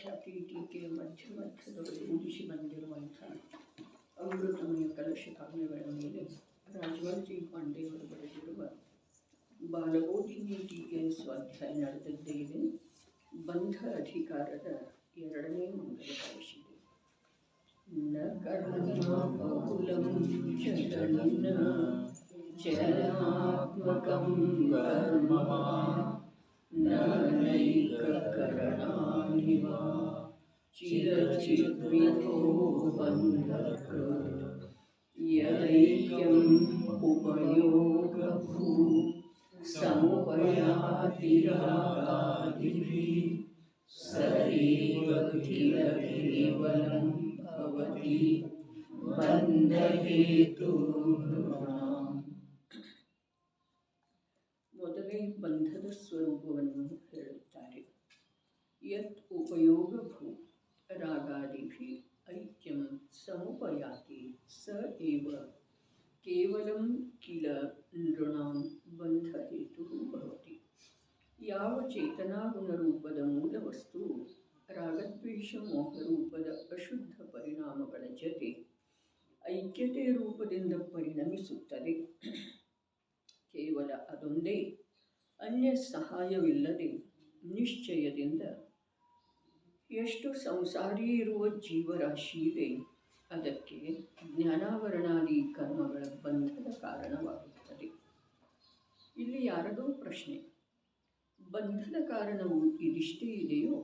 ಖ್ಯಾತಿ ಟೀಕೆ ಮಧ್ಯದಲ್ಲಿ ಉದಿಸಿ ಬಂದಿರುವಂಥ ಅಮೃತಮಯ ಕಲಶ ಕಾವ್ಯಗಳ ಮೇಲೆ ರಾಜವರ್ಜಿ ಪಾಂಡೆಯವರು ಬರೆದಿರುವ ಬಾಲಬೋಧಿನಿ ಟೀಕೆ ಸ್ವಾಧ್ಯಾಯ ನಡೆದದ್ದೇ ಇದೆ. ಬಂಧ ಅಧಿಕಾರದ ಎರಡನೇ ಮಂಗಲ ಕಲಿಸಿದೆ. ನ ಕರ್ಮಬಹುಲಂ ಚಲನ ಚಲನಾತ್ಮಕಂ ಕರ್ಮ ನೈಕಕರಣಾನಿ ವಾ ಚಿರಚಿದ್ವಿಧೋ ಬಂಧಕೃತ್ ಯದೈಕ್ಯಂ ಉಪಯೋಗಭೂ ಸಮುಪಯಾತಿ ರಾಗಾದಿಭಿಃ ಸ ಏವ ಕಿಲ ಕೇವಲಂ ಭವತಿ ಬಂಧಹೇತುರ್ನೃಣಾಂ. ಮೊದಲೇ ಬಂಧದ ಸ್ವರೂಪವನ್ನು ಹೇಳುತ್ತಾರೆ. ಯತ್ ಉಪಯೋಗಭೂ ರಾಗಾದಿಭಿ ಐಕ್ಯಂ ಸಮುಪಯಾತಿ ಸ ಏವ ಕೇವಲಂ ಕಿಲ ನೃಣಾಂ ಬಂಧಹೇತುಃ ಭವತಿ. ಯಾವ ಚೇತನಾಗುಣ ರೂಪದ ಮೂಲ ವಸ್ತುವು ರಾಗದ್ವೇಷ ಮೋಹರೂಪದ ಅಶುದ್ಧ ಪರಿಣಾಮಗಳ ಜೊತೆ ಐಕ್ಯತೆ ರೂಪದಿಂದ ಪರಿಣಮಿಸುತ್ತದೆ, ಕೇವಲ ಅದೊಂದೇ, ಅನ್ಯ ಸಹಾಯವಿಲ್ಲದೆ ನಿಶ್ಚಯದಿಂದ ಎಷ್ಟು ಸಂಸಾರಿ ಇರುವ ಜೀವರಾಶಿ ಇದೆ, ಅದಕ್ಕೆ ಜ್ಞಾನಾವರಣಾದಿ ಕರ್ಮಗಳ ಬಂಧದ ಕಾರಣವಾಗುತ್ತದೆ. ಇಲ್ಲಿ ಯಾರದೋ ಪ್ರಶ್ನೆ, ಬಂಧದ ಕಾರಣವು ಇದಿಷ್ಟೇ ಇದೆಯೋ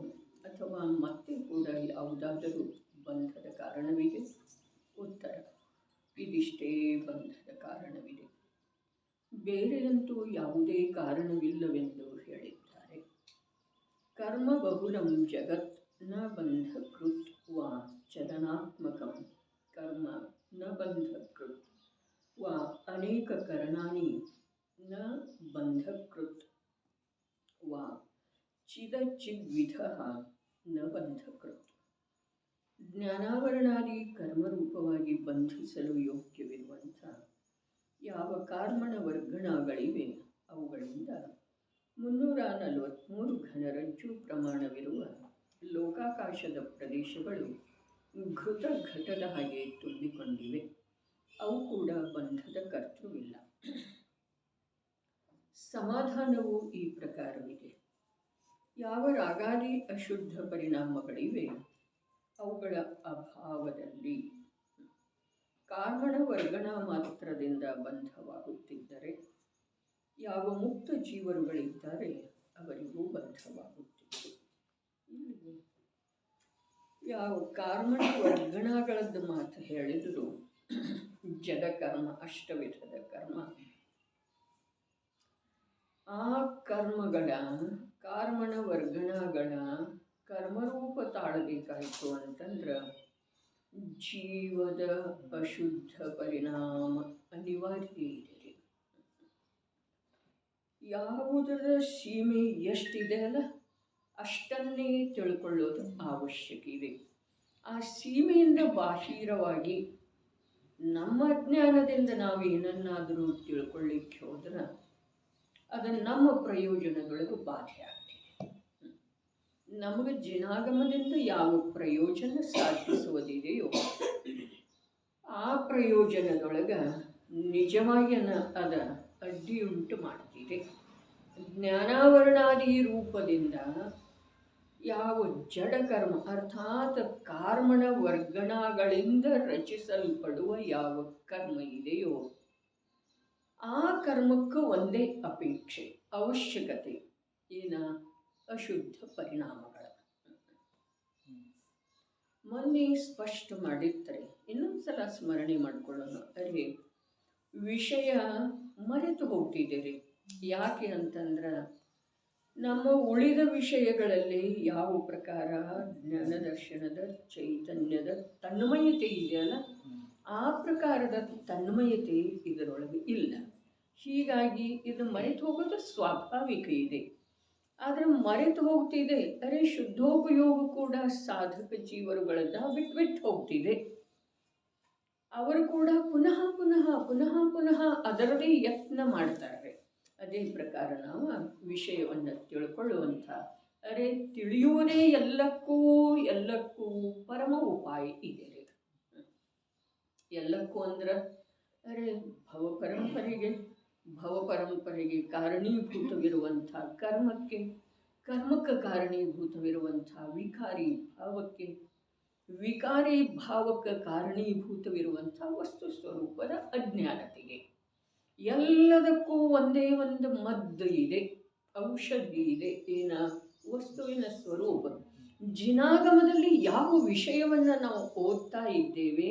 ಅಥವಾ ಮತ್ತೆ ಕೂಡ ಯಾವುದಾದರೂ ಬಂಧದ ಕಾರಣವಿದೆ? ಉತ್ತರ, ಇದಿಷ್ಟೇ ಬಂಧದ ಕಾರಣವಿದೆ, ಬೇರೆಯಂತೂ ಯಾವುದೇ ಕಾರಣವಿಲ್ಲವೆಂದು ಹೇಳಿದ್ದಾರೆ. ಕರ್ಮ ಬಹುಲಂ ಜಗತ್ ನ ಬಂಧಕೃತ್ ವಾ ಚಲನಾತ್ಮಕಂ ಕರ್ಮ ನ ಬಂಧಕೃತ್ ವಾ ಅನೇಕ ಕರಣಾನಿ ನ ಬಂಧಕೃತ್ ವಾ ಚಿದಚಿದ್ವಿಧಃ ನ ಬಂಧಕೃತ್. ಜ್ಞಾನಾವರಣಾದಿ ಕರ್ಮರೂಪವಾಗಿ ಬಂಧಿಸಲು ಯೋಗ್ಯವಿರುವಂಥ ಯಾವ ಕಾರ್ಮಣ ವರ್ಗಣಗಳಿವೆ ಅವುಗಳಿಂದ 343 ಘನರಜ್ಜು ಪ್ರಮಾಣವಿರುವ ಲೋಕಾಕಾಶದ ಪ್ರದೇಶಗಳು ಘೃತ ಘಟದ ಹಾಗೆ ತುಂಬಿಕೊಂಡಿವೆ. ಅವು ಕೂಡ ಬಂಧದ ಕರ್ತೃವಿಲ್ಲ. ಸಮಾಧಾನವು ಈ ಪ್ರಕಾರವಿದೆ. ಯಾವ ರಾಗಾದಿ ಅಶುದ್ಧ ಪರಿಣಾಮಗಳಿವೆ ಅವುಗಳ ಅಭಾವದಲ್ಲಿ ಕಾರ್ಮಣ ವರ್ಗಣ ಮಾತ್ರದಿಂದ ಬಂಧವಾಗುತ್ತಿದ್ದರೆ, ಯಾವ ಮುಕ್ತ ಜೀವರುಗಳಿದ್ದಾರೆ ಅವರಿಗೂ ಬಂಧವಾಗುತ್ತಿತ್ತು. ಇಲ್ಲಿ ಯಾವ ಕಾರ್ಮಣ ವರ್ಗಣಗಳದ್ದು ಮಾತು ಹೇಳಿದರೂ ಜಡಕರ್ಮ, ಅಷ್ಟವಿಧದ ಕರ್ಮ, ಆ ಕರ್ಮಗಳ ಕಾರ್ಮಣ ವರ್ಗಣಗಳ ಕರ್ಮರೂಪ ತಾಳಬೇಕಾಯಿತು ಅಂತಂದ್ರೆ ಜೀವದ ಅಶುದ್ಧ ಪರಿಣಾಮ ಅನಿವಾರ್ಯ ಇದೆ. ಯಾವುದರ ಸೀಮೆ ಎಷ್ಟಿದೆ ಅಲ್ಲ ಅಷ್ಟನ್ನೇ ತಿಳ್ಕೊಳ್ಳೋದು ಅವಶ್ಯಕ ಇದೆ. ಆ ಸೀಮೆಯಿಂದ ಬಾಹಿರವಾಗಿ ನಮ್ಮ ಅಜ್ಞಾನದಿಂದ ನಾವು ಏನನ್ನಾದರೂ ತಿಳ್ಕೊಳ್ಳಿಕ್ಕೆ ಹೋದ್ರೆ ಅದು ನಮ್ಮ ಪ್ರಯೋಜನದೊಳಗೆ ಬಾಧೆ ಆಗ್ತಿದೆ. ನಮಗೆ ಜಿನಾಗಮದಿಂದ ಯಾವ ಪ್ರಯೋಜನ ಸಾಧಿಸುವುದಿದೆಯೋ ಆ ಪ್ರಯೋಜನದೊಳಗೆ ನಿಜವಾಗಿ ಅದ ಅಡ್ಡಿಯುಂಟು ಮಾಡ್ತಿದೆ. ಜ್ಞಾನಾವರಣಾದಿ ರೂಪದಿಂದ ಯಾವ ಜಡಕರ್ಮ ಅರ್ಥಾತ್ ಕಾರ್ಮಣ ವರ್ಗಣಗಳಿಂದ ರಚಿಸಲ್ಪಡುವ ಯಾವ ಕರ್ಮ ಇದೆಯೋ ಆ ಕರ್ಮಕ್ಕೆ ಒಂದೇ ಅಪೇಕ್ಷೆ, ಅವಶ್ಯಕತೆ, ಏನ? ಅಶುದ್ಧ ಪರಿಣಾಮಗಳ. ಮೊನ್ನೆ ಸ್ಪಷ್ಟ ಮಾಡಿರ್ತಾರೆ, ಇನ್ನೊಂದ್ಸಲ ಸ್ಮರಣೆ ಮಾಡ್ಕೊಳ್ಳೋಣ. ಅರೆ, ವಿಷಯ ಮರೆತು ಹೋಗ್ತಿದ್ದೀರಿ. ಯಾಕೆ ಅಂತಂದ್ರೆ ನಮ್ಮ ಉಳಿದ ವಿಷಯಗಳಲ್ಲಿ ಯಾವ ಪ್ರಕಾರ ಜ್ಞಾನದರ್ಶನದ ಚೈತನ್ಯದ ತನ್ಮಯತೆ ಇದೆಯಲ್ಲ ಆ ಪ್ರಕಾರದ ತನ್ಮಯತೆ ಇದರೊಳಗೆ ಇಲ್ಲ. ಹೀಗಾಗಿ ಇದು ಮರೆತು ಹೋಗೋದು ಸ್ವಾಭಾವಿಕ ಇದೆ. ಆದರೆ ಮರೆತು ಹೋಗ್ತಿದೆ. ಅರೆ, ಶುದ್ಧೋಪಯೋಗ ಕೂಡ ಸಾಧಕ ಜೀವರುಗಳನ್ನ ಬಿಟ್ಟು ಹೋಗ್ತಿದೆ. ಅವರು ಕೂಡ ಪುನಃ ಪುನಃ ಪುನಃ ಪುನಃ ಅದರದೇ ಯತ್ನ ಮಾಡ್ತಾರೆ. ಅದೇ ಪ್ರಕಾರ ನಾವು ವಿಷಯವನ್ನು ತಿಳ್ಕೊಳ್ಳುವಂಥ ಅರೆ ತಿಳಿಯುವುದೇ ಎಲ್ಲಕ್ಕೂ ಎಲ್ಲಕ್ಕೂ ಪರಮ ಉಪಾಯ ಇದೆ ರೀ. ಎಲ್ಲಕ್ಕೂ ಅಂದ್ರೆ ಅರೆ ಭವಪರಂಪರೆಗೆ ಕಾರಣೀಭೂತವಿರುವಂಥ ಕರ್ಮಕ್ಕೆ ಕಾರಣೀಭೂತವಿರುವಂಥ ವಿಕಾರಿ ಭಾವಕ್ಕೆ ಕಾರಣೀಭೂತವಿರುವಂಥ ವಸ್ತು ಸ್ವರೂಪದ ಅಜ್ಞಾನತೆಗೆ ಎಲ್ಲದಕ್ಕೂ ಒಂದೇ ಒಂದು ಮದ್ದು ಇದೆ, ಔಷಧಿ ಇದೆ. ಏನ? ವಸ್ತುವಿನ ಸ್ವರೂಪ. ಜಿನಾಗಮದಲ್ಲಿ ಯಾವ ವಿಷಯವನ್ನು ನಾವು ಓದ್ತಾ ಇದ್ದೇವೆ,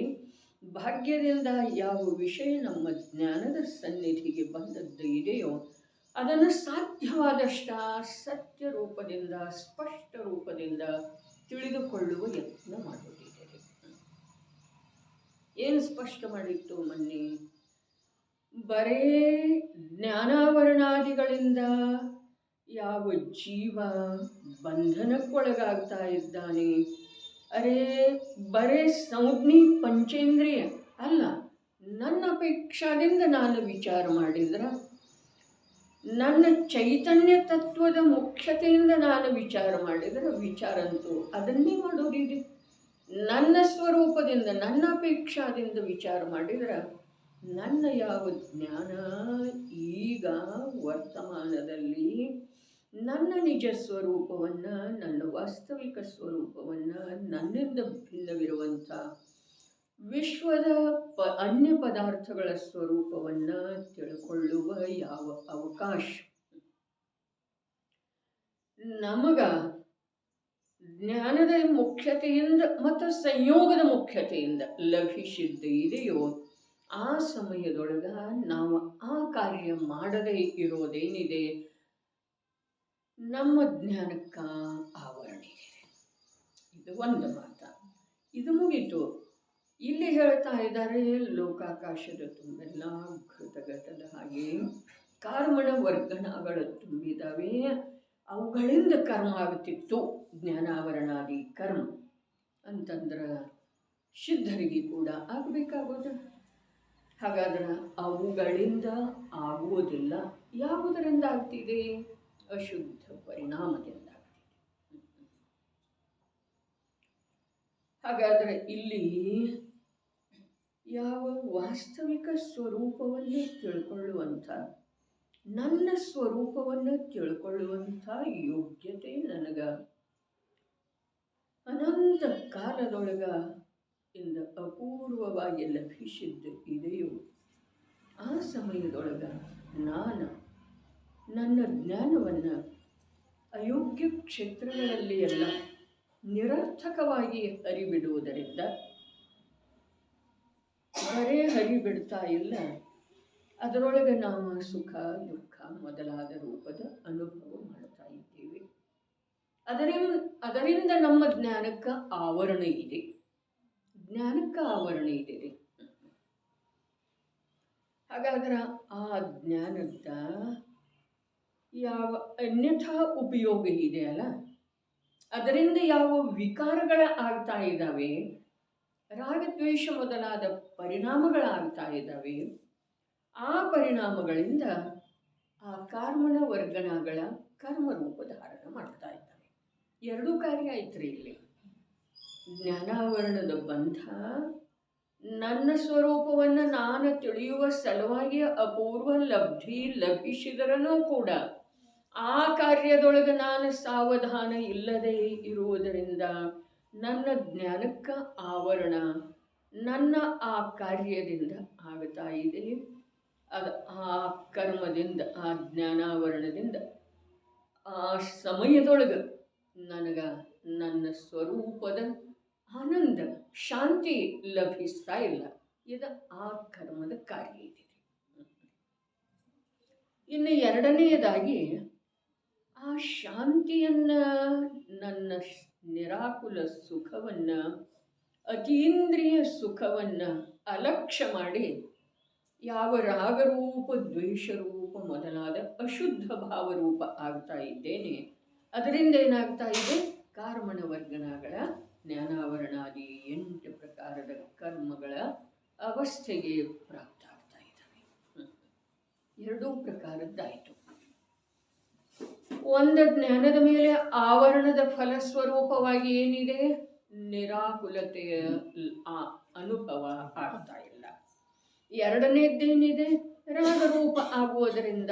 ಭಾಗ್ಯದಿಂದ ಯಾವ ವಿಷಯ ನಮ್ಮ ಜ್ಞಾನದ ಸನ್ನಿಧಿಗೆ ಬಂದದ್ದು ಇದೆಯೋ ಅದನ್ನು ಸಾಧ್ಯವಾದಷ್ಟ ಸತ್ಯ ರೂಪದಿಂದ, ಸ್ಪಷ್ಟ ರೂಪದಿಂದ ತಿಳಿದುಕೊಳ್ಳುವ ಯತ್ನ ಮಾಡುತ್ತಿದೆ. ಏನು ಸ್ಪಷ್ಟ ಮಾಡಿತ್ತು ಮೊನ್ನೆ? ಬರೇ ಜ್ಞಾನಾವರಣಾದಿಗಳಿಂದ ಯಾವ ಜೀವ ಬಂಧನಕ್ಕೊಳಗಾಗ್ತಾ ಇದ್ದಾನೆ, ಅರೆ ಬರೇ ಸಂಜ್ಞಿ ಪಂಚೇಂದ್ರಿಯ ಅಲ್ಲ, ನನ್ನ ಅಪೇಕ್ಷಾದಿಂದ ನಾನು ವಿಚಾರ ಮಾಡಿದ್ರೆ, ನನ್ನ ಚೈತನ್ಯ ತತ್ವದ ಮುಖ್ಯತೆಯಿಂದ ನಾನು ವಿಚಾರ ಮಾಡಿದರೆ, ವಿಚಾರ ಅಂತೂ ಅದನ್ನೇ ಮಾಡೋದಿದೆ. ನನ್ನ ಸ್ವರೂಪದಿಂದ, ನನ್ನ ಅಪೇಕ್ಷಾದಿಂದ ವಿಚಾರ ಮಾಡಿದರೆ ನನ್ನ ಯಾವ ಜ್ಞಾನ ಈಗ ವರ್ತಮಾನದಲ್ಲಿ ನನ್ನ ನಿಜ ಸ್ವರೂಪವನ್ನು, ನನ್ನ ವಾಸ್ತವಿಕ ಸ್ವರೂಪವನ್ನು, ನನ್ನಿಂದ ಭಿನ್ನವಿರುವಂಥ ವಿಶ್ವದ ಅನ್ಯ ಪದಾರ್ಥಗಳ ಸ್ವರೂಪವನ್ನು ತಿಳ್ಕೊಳ್ಳುವ ಯಾವ ಅವಕಾಶ ನಮಗ ಜ್ಞಾನದ ಮುಖ್ಯತೆಯಿಂದ ಮತ್ತು ಸಂಯೋಗದ ಮುಖ್ಯತೆಯಿಂದ ಲಭಿಸಿದ್ದ ಇದೆಯೋ ಆ ಸಮಯದೊಳಗ ನಾವು ಆ ಕಾರ್ಯ ಮಾಡದೇ ಇರೋದೇನಿದೆ ನಮ್ಮ ಜ್ಞಾನಕ್ಕ ಆವರಣ ಇದೆ. ಇದು ಒಂದು ಮಾತ. ಇದು ಮುಗೀತು. ಇಲ್ಲಿ ಹೇಳ್ತಾ ಇದ್ದಾರೆ, ಲೋಕಾಕಾಶದ ತುಂಬೆಲ್ಲ ಘೃತಘಟದ ಹಾಗೆ ಕಾರ್ಮಣ ವರ್ಗಣಗಳು ತುಂಬಿದಾವೆ, ಅವುಗಳಿಂದ ಕರ್ಮ ಆಗುತ್ತಿತ್ತು. ಜ್ಞಾನಾವರಣಾದಿ ಕರ್ಮ ಅಂತಂದ್ರೆ ಸಿದ್ಧರಿಗೆ ಕೂಡ ಆಗಬೇಕಾಗೋದು. ಹಾಗಾದ್ರೆ ಅವುಗಳಿಂದ ಆಗುವುದಿಲ್ಲ. ಯಾವುದರಿಂದ ಆಗ್ತಿದೆ? ಅಶುದ್ಧ ಪರಿಣಾಮದಿಂದ ಆಗ್ತಿದೆ. ಹಾಗಾದರೆ ಇಲ್ಲಿ ಯಾವ ವಾಸ್ತವಿಕ ಸ್ವರೂಪವನ್ನು ತಿಳ್ಕೊಳ್ಳುವಂಥ, ನನ್ನ ಸ್ವರೂಪವನ್ನು ತಿಳ್ಕೊಳ್ಳುವಂಥ ಯೋಗ್ಯತೆ ನನಗ ಅನಂತ ಕಾಲದೊಳಗ ಇಂದ ಅಪೂರ್ವವಾಗಿ ಲಭಿಸಿದ್ದು ಇದೆಯೋ ಆ ಸಮಯದೊಳಗ ನಾನು ನನ್ನ ಜ್ಞಾನವನ್ನು ಅಯೋಗ್ಯ ಕ್ಷೇತ್ರಗಳಲ್ಲಿ ಎಲ್ಲ ನಿರರ್ಥಕವಾಗಿ ಹರಿಬಿಡುವುದರಿಂದ, ಬರೇ ಹರಿಬಿಡ್ತಾ ಇಲ್ಲ, ಅದರೊಳಗೆ ನಾವು ಸುಖ ದುಃಖ ಮೊದಲಾದ ರೂಪದ ಅನುಭವ ಮಾಡ್ತಾ ಇದ್ದೇವೆ. ಅದರಿಂದ ನಮ್ಮ ಜ್ಞಾನಕ್ಕೆ ಆವರಣ ಇದೆ. ರೀ. ಹಾಗಾದ್ರೆ ಆ ಜ್ಞಾನದ ಯಾವ ಅನ್ಯಥಾ ಉಪಯೋಗ ಇದೆಯಲ್ಲ, ಅದರಿಂದ ಯಾವ ವಿಕಾರಗಳ ಆಗ್ತಾ ಇದ್ದಾವೆ, ರಾಗದ್ವೇಷ ಮೊದಲಾದ ಪರಿಣಾಮಗಳಾಗ್ತಾ ಇದ್ದಾವೆ, ಆ ಪರಿಣಾಮಗಳಿಂದ ಆ ಕಾರ್ಮಣ ವರ್ಗಣಗಳ ಕರ್ಮರೂಪ ಧಾರಣ ಮಾಡ್ತಾ ಇದ್ದಾವೆ. ಎರಡೂ ಕಾರ್ಯ ಐತ್ರಿ ಇಲ್ಲಿ. ಜ್ಞಾನಾವರಣದ ಬಂಧ ನನ್ನ ಸ್ವರೂಪವನ್ನು ನಾನು ತಿಳಿಯುವ ಸಲುವಾಗಿ ಅಪೂರ್ವ ಲಭಿಸಿದರನೂ ಕೂಡ ಆ ಕಾರ್ಯದೊಳಗೆ ನಾನು ಸಾವಧಾನ ಇಲ್ಲದೆ ಇರುವುದರಿಂದ ನನ್ನ ಜ್ಞಾನಕ್ಕೆ ಆವರಣ ನನ್ನ ಆ ಕಾರ್ಯದಿಂದ ಆಗ್ತಾ ಇದೆ. ಅದು ಆ ಕರ್ಮದಿಂದ, ಆ ಜ್ಞಾನಾವರಣದಿಂದ ಆ ಸಮಯದೊಳಗೆ ನನಗೆ ನನ್ನ ಸ್ವರೂಪದ ಆನಂದ ಶಾಂತಿ ಲಭಿಸ್ತಾ ಇಲ್ಲ. ಇದು ಆ ಕರ್ಮದ ಕಾರ್ಯ ಇದೆ. ಇನ್ನು ಎರಡನೆಯದಾಗಿ ಆ ಶಾಂತಿಯನ್ನು, ನನ್ನ ನಿರಾಕುಲ ಸುಖವನ್ನು, ಅತೀಂದ್ರಿಯ ಸುಖವನ್ನು ಅಲಕ್ಷ್ಯ ಮಾಡಿ ಯಾವ ರಾಗರೂಪ ದ್ವೇಷರೂಪ ಮೊದಲಾದ ಅಶುದ್ಧ ಭಾವರೂಪ ಆಗ್ತಾ ಇದ್ದೇನೆ, ಅದರಿಂದ ಏನಾಗ್ತಾ ಇದೆ? ಕಾರ್ಮಣ ವರ್ಗಣಗಳ ಜ್ಞಾನಾವರಣಾದಿ 8 ಪ್ರಕಾರದ ಕರ್ಮಗಳ ಅವಸ್ಥೆಗೆ ಪ್ರಾಪ್ತ ಆಗ್ತಾ ಇದ್ದಾವೆ. ಎರಡೂ ಪ್ರಕಾರದ್ದಾಯಿತು. ಒಂದು ಜ್ಞಾನದ ಮೇಲೆ ಆವರಣದ ಫಲಸ್ವರೂಪವಾಗಿ ಏನಿದೆ, ನಿರಾಕುಲತೆಯ ಅನುಭವ ಆಗ್ತಾ ಇಲ್ಲ. ಎರಡನೇದ್ದೇನಿದೆ, ರಾಗರೂಪ ಆಗುವುದರಿಂದ,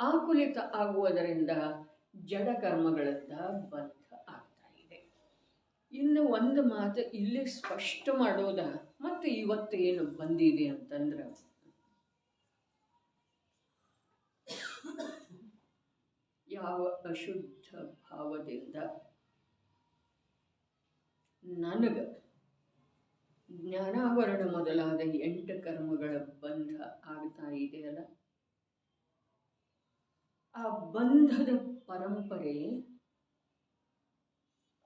ಆಕುಲಿತ ಆಗುವುದರಿಂದ ಜಡ ಕರ್ಮಗಳಿಂದ ಬಂಧ ಆಗ್ತಾ ಇದೆ. ಇನ್ನು ಒಂದು ಮಾತು ಇಲ್ಲಿ ಸ್ಪಷ್ಟ ಮಾಡೋದ, ಮತ್ತು ಇವತ್ತೇನು ಬಂದಿದೆ ಅಂತಂದ್ರೆ, ಯಾವ ಅಶುದ್ಧ ಭಾವದಿಂದ ನನಗೆ ಜ್ಞಾನಾವರಣ ಮೊದಲಾದ 8 ಕರ್ಮಗಳ ಬಂಧ ಆಗ್ತಾ ಇದೆಯಲ್ಲ, ಆ ಬಂಧದ ಪರಂಪರೆ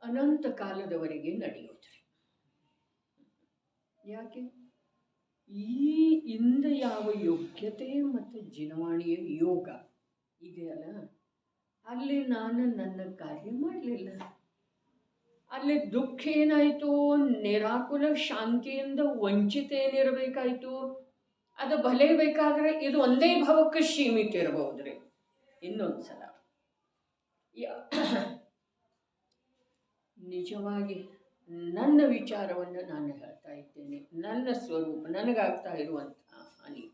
ಅನಂತ ಕಾಲದವರೆಗೆ ನಡೆಯುತ್ತದೆ. ಯಾಕೆ? ಈ ಇಂದ ಯಾವ ಯೋಗ್ಯತೆ ಮತ್ತು ಜಿನವಾಣಿಯ ಯೋಗ ಇದೆಯಲ್ಲ, ಅಲ್ಲಿ ನಾನು ನನ್ನ ಕಾರ್ಯ ಮಾಡಲಿಲ್ಲ. ಅಲ್ಲಿ ದುಃಖ ಏನಾಯಿತು, ನಿರಾಕುಲ ಶಾಂತಿಯಿಂದ ವಂಚಿತ ಏನಿರಬೇಕಾಯಿತು, ಅದು ಭಲೆ ಬೇಕಾದರೆ ಇದು ಒಂದೇ ಭಾವಕ್ಕೆ ಸೀಮಿತ ಇರಬಹುದ್ರಿ. ಇನ್ನೊಂದ್ಸಲ ನಿಜವಾಗಿ ನನ್ನ ವಿಚಾರವನ್ನು ನಾನು ಹೇಳ್ತಾ ಇದ್ದೇನೆ. ನನ್ನ ಸ್ವರೂಪ, ನನಗಾಗ್ತಾ ಇರುವಂತಹ ಹಾನಿ,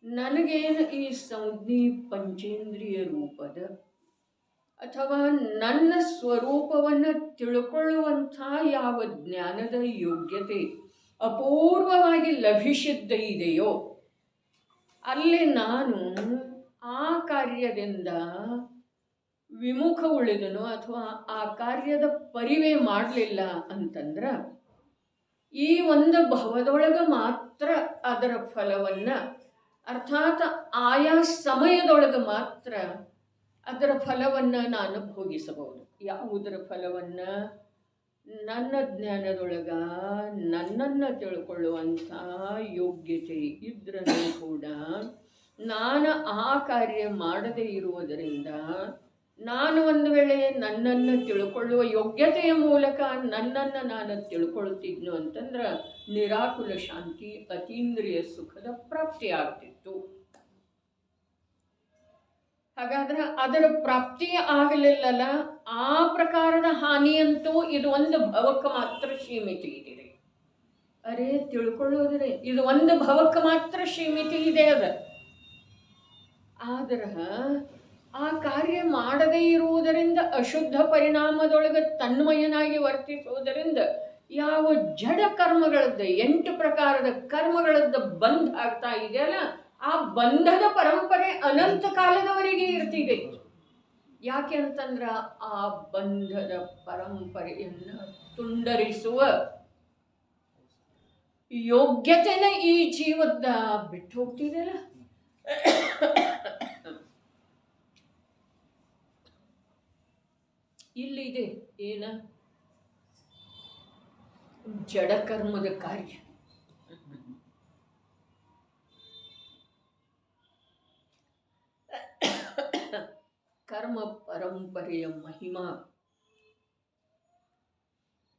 ನನಗೇನು ಈ ಸಂಜ್ಞೆ ಪಂಚೇಂದ್ರಿಯ ರೂಪದ ಅಥವಾ ನನ್ನ ಸ್ವರೂಪವನ್ನು ತಿಳ್ಕೊಳ್ಳುವಂಥ ಯಾವ ಜ್ಞಾನದ ಯೋಗ್ಯತೆ ಅಪೂರ್ವವಾಗಿ ಲಭಿಸಿದ್ದ ಇದೆಯೋ, ಅಲ್ಲಿ ನಾನು ಆ ಕಾರ್ಯದಿಂದ ವಿಮುಖ ಉಳಿದನು ಅಥವಾ ಆ ಕಾರ್ಯದ ಪರಿವೇ ಮಾಡಲಿಲ್ಲ ಅಂತಂದ್ರೆ, ಈ ಒಂದು ಭವದೊಳಗೆ ಮಾತ್ರ ಅದರ ಫಲವನ್ನು, ಅರ್ಥಾತ್ ಆಯಾ ಸಮಯದೊಳಗೆ ಮಾತ್ರ ಅದರ ಫಲವನ್ನು ನಾನು ಭೋಗಿಸಬಹುದು. ಯಾವುದರ ಫಲವನ್ನು? ನನ್ನ ಜ್ಞಾನದೊಳಗ ನನ್ನನ್ನು ತಿಳ್ಕೊಳ್ಳುವಂಥ ಯೋಗ್ಯತೆ ಇದ್ರೂ ಕೂಡ ನಾನು ಆ ಕಾರ್ಯ ಮಾಡದೇ ಇರುವುದರಿಂದ, ನಾನು ಒಂದು ವೇಳೆ ನನ್ನನ್ನು ತಿಳ್ಕೊಳ್ಳುವ ಯೋಗ್ಯತೆಯ ಮೂಲಕ ನನ್ನನ್ನು ನಾನು ತಿಳ್ಕೊಳ್ತಿದ್ನು ಅಂತಂದ್ರೆ ನಿರಾಕುಲ ಶಾಂತಿ, ಅತೀಂದ್ರಿಯ ಸುಖದ ಪ್ರಾಪ್ತಿ ಆಗ್ತಿತ್ತು. ಹಾಗಾದ್ರೆ ಅದರ ಪ್ರಾಪ್ತಿ ಆಗಲಿಲ್ಲಲ್ಲ, ಆ ಪ್ರಕಾರದ ಹಾನಿಯಂತೂ ಇದು ಒಂದು ಭವಕ್ಕೆ ಮಾತ್ರ ಸೀಮಿತ ಇದೆ. ಅರೆ ತಿಳ್ಕೊಳ್ಳೋದ್ರೆ ಇದು ಒಂದು ಭವಕ್ಕೆ ಮಾತ್ರ ಸೀಮಿತ ಇದೆ. ಆದ್ರೆ ಆ ಕಾರ್ಯ ಮಾಡದೇ ಇರುವುದರಿಂದ, ಅಶುದ್ಧ ಪರಿಣಾಮದೊಳಗೆ ತನ್ಮಯನಾಗಿ ವರ್ತಿಸುವುದರಿಂದ ಯಾವ ಜಡ ಕರ್ಮಗಳದ್ದು 8 ಪ್ರಕಾರದ ಕರ್ಮಗಳದ್ದು ಬಂಧ ಆಗ್ತಾ ಇದೆಯಲ್ಲ, ಆ ಬಂಧದ ಪರಂಪರೆ ಅನಂತ ಕಾಲದವರೆಗೆ ಇರ್ತಿದೆ. ಯಾಕೆ ಅಂತಂದ್ರೆ ಆ ಬಂಧದ ಪರಂಪರೆಯನ್ನು ತುಂಡರಿಸುವ ಯೋಗ್ಯತೆನ ಈ ಜೀವದ ಬಿಟ್ಟು ಹೋಗ್ತಿದೆಯಲ್ಲ. ಇಲ್ಲಿದೆ ಏನ, ಜಡಕರ್ಮದ ಕಾರ್ಯ. ಕರ್ಮ ಪರಂಪರೆಯ ಮಹಿಮಾ,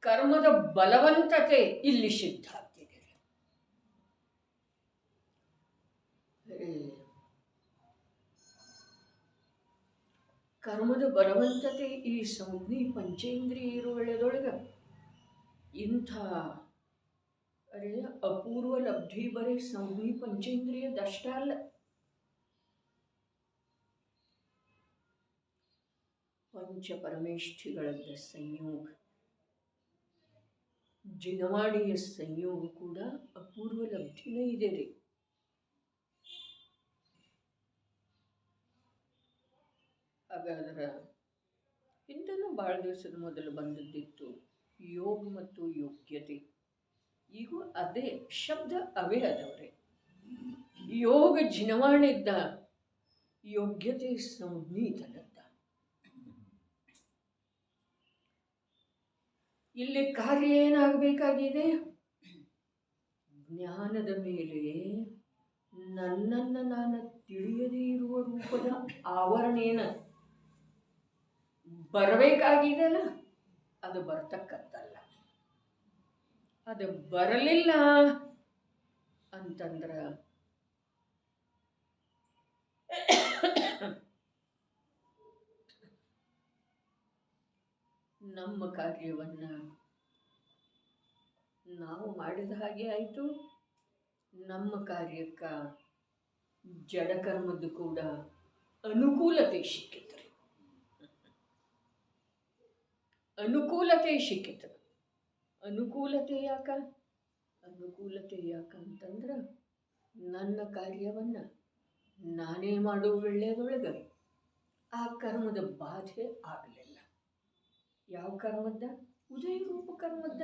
ಕರ್ಮದ ಬಲವಂತತೆ ಇಲ್ಲಿ ಸಿದ್ಧ ಆಗ್ತಿದೆ. ಕರ್ಮದ ಬಲವಂತತೆ ಈ ಸಂಜ್ಞೆ ಪಂಚೇಂದ್ರಿಯ ಇರುವಳೆದೊಳಗೆ ಇಂಥ ಅಪೂರ್ವ ಲಬ್ಧಿ ಬರೀ ಸಂಜ್ಞೆ ಪಂಚೇಂದ್ರಿಯದಷ್ಟ ಅಲ್ಲ. ಪಂಚ ಪರಮೇಷ್ಠಿಗಳದ್ದ ಸಂಯೋಗ, ಜಿನವಾಣಿಯ ಸಂಯೋಗ ಕೂಡ ಅಪೂರ್ವ ಲಬ್ಧಿನೇ ಇದೆ ರೀ. ಹಾಗಾದ್ರೆ ಹಿಂದೂ ಭಾಳ ದಿವಸದ ಮೊದಲು ಬಂದದ್ದಿತ್ತು ಯೋಗ ಮತ್ತು ಯೋಗ್ಯತೆ. ಈಗ ಅದೇ ಶಬ್ದ ಅವೇ ಅದವ್ರೆ. ಯೋಗ ಜಿನವಾಣಿದ್ದ, ಯೋಗ್ಯತೆ ಸಂಜ್ಞಿತನದ್ದ. ಇಲ್ಲಿ ಕಾರ್ಯ ಏನಾಗಬೇಕಾಗಿದೆ? ಜ್ಞಾನದ ಮೇಲೆ ನನ್ನನ್ನು ನಾನು ತಿಳಿಯದೇ ಇರುವ ರೂಪದ ಆವರಣೇನ ಬರಬೇಕಾಗಿದೆಲ್ಲ, ಅದು ಬರ್ತಕ್ಕದ್ದಲ್ಲ. ಅದು ಬರಲಿಲ್ಲ ಅಂತಂದ್ರೆ ನಮ್ಮ ಕಾರ್ಯವನ್ನು ನಾವು ಮಾಡಿದ ಹಾಗೆ ಆಯಿತು. ನಮ್ಮ ಕಾರ್ಯಕ್ಕೆ ಜಡಕರ್ಮದ್ದು ಕೂಡ ಅನುಕೂಲತೆ ಸಿಕ್ಕಿತು. ಅನುಕೂಲತೆ ಸಿಕ್ಕಿತು. ಅನುಕೂಲತೆ ಯಾಕಂತಂದ್ರೆ ನನ್ನ ಕಾರ್ಯವನ್ನು ನಾನೇ ಮಾಡೋ ಒಳ್ಳೆಯದೊಳಗೆ ಆ ಕರ್ಮದ ಬಾಧೆ ಆಗಲಿಲ್ಲ. ಯಾವ ಕರ್ಮದ? ಉದಯರೂಪ ಕರ್ಮದ.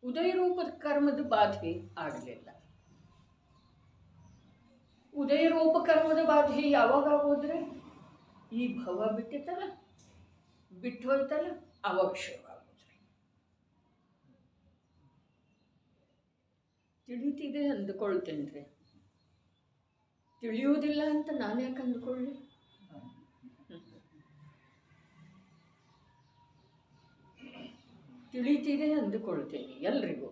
ಉದಯರೂಪದ ಕರ್ಮದ ಬಾಧೆ ಆಗಲಿಲ್ಲ. ಉದಯರೂಪ ಕರ್ಮದ ಬಾಧೆ ಯಾವಾಗ ಆಗೋದ್ರೆ ಈ ಭವ ಬಿಟ್ಟಿತ್ತಲ್ಲ, ಬಿಟ್ಟು ಹೋಯ್ತಲ್ಲ, ಅವಾಗ ಶುರುವಾಗೋದ್ರಿ. ತಿಳಿತಿದೆ ಅಂದ್ಕೊಳ್ತೇನ್ರಿ, ತಿಳಿಯುವುದಿಲ್ಲ ಅಂತ ನಾನು ಯಾಕೆ ಅಂದ್ಕೊಳ್ಳಿ? ತಿಳಿತಿದೆ ಅಂದುಕೊಳ್ತೇನೆ. ಎಲ್ರಿಗೂ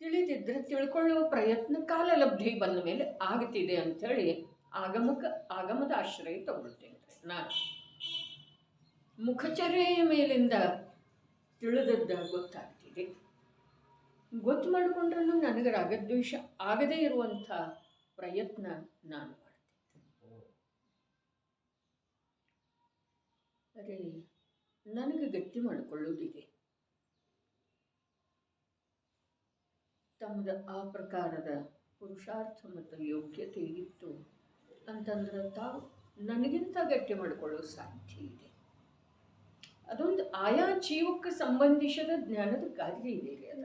ತಿಳಿದಿದ್ರೆ ತಿಳ್ಕೊಳ್ಳುವ ಪ್ರಯತ್ನ ಕಾಲಲಬ್ಧಿ ಬಂದ ಮೇಲೆ ಆಗ್ತಿದೆ ಅಂಥೇಳಿ ಆಗಮದ ಆಶ್ರಯ ತಗೊಳ್ತೇನೆ. ನಾನು ಮುಖಚರ್ಯೆಯ ಮೇಲಿಂದ ತಿಳಿದದ್ದ ಗೊತ್ತಾಗ್ತಿದೆ. ಗೊತ್ತು ಮಾಡಿಕೊಂಡ್ರೂ ನನಗೆ ರಾಗದ್ವೇಷ ಆಗದೇ ಇರುವಂಥ ಪ್ರಯತ್ನ ನಾನು ಮಾಡ್ತೀನಿ. ಅರೆ, ನನಗೆ ಗಟ್ಟಿ ಮಾಡಿಕೊಳ್ಳುವುದಿದೆ. ತಮ್ಮದ ಆ ಪ್ರಕಾರದ ಪುರುಷಾರ್ಥ ಮತ್ತು ಯೋಗ್ಯತೆ ಇತ್ತು ಅಂತಂದ್ರೆ ತಾವು ನನಗಿಂತ ಗಟ್ಟಿ ಮಾಡಿಕೊಳ್ಳೋದು ಸಾಧ್ಯ ಇದೆ. ಅದೊಂದು ಆಯಾ ಜೀವಕ್ಕೆ ಸಂಬಂಧಿಸಿದ ಜ್ಞಾನದ ಕಾರ್ಯ ಇದೆ ರೀ. ಅದ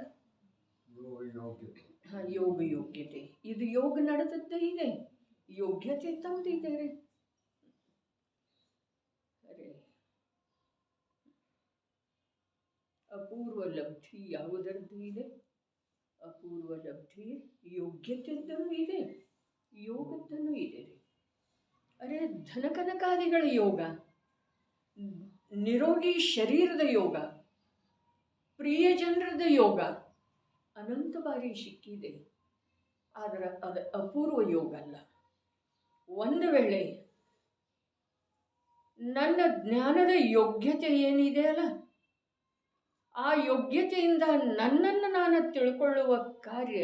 ಯೋಗ ಯೋಗ್ಯತೆ. ಇದು ಯೋಗ ನಡೆದದ್ದೇ ಇದೆ, ಯೋಗ್ಯತೆ ತಮ್ಮದಿದೆ ರೀ. ಅರೆ, ಅಪೂರ್ವ ಲಬ್ಧಿ ಯಾವುದರದ್ದು ಇದೆ? ಅಪೂರ್ವ ಲಬ್ಧಿ ಯೋಗ್ಯತೆದ್ದೂ ಇದೆ, ಯೋಗದ್ದೂ ಇದೆ ರೀ. ಅರೆ, ಧನಕನಕಾದಿಗಳ ಯೋಗ, ನಿರೋಗಿ ಶರೀರದ ಯೋಗ, ಪ್ರಿಯ ಜನರದ ಯೋಗ ಅನಂತ ಬಾರಿ ಸಿಕ್ಕಿದೆ. ಆದರೆ ಅದು ಅಪೂರ್ವ ಯೋಗ ಅಲ್ಲ. ಒಂದು ವೇಳೆ ನನ್ನ ಜ್ಞಾನದ ಯೋಗ್ಯತೆ ಏನಿದೆ ಅಲ್ಲ, ಆ ಯೋಗ್ಯತೆಯಿಂದ ನನ್ನನ್ನು ನಾನು ತಿಳ್ಕೊಳ್ಳುವ ಕಾರ್ಯ,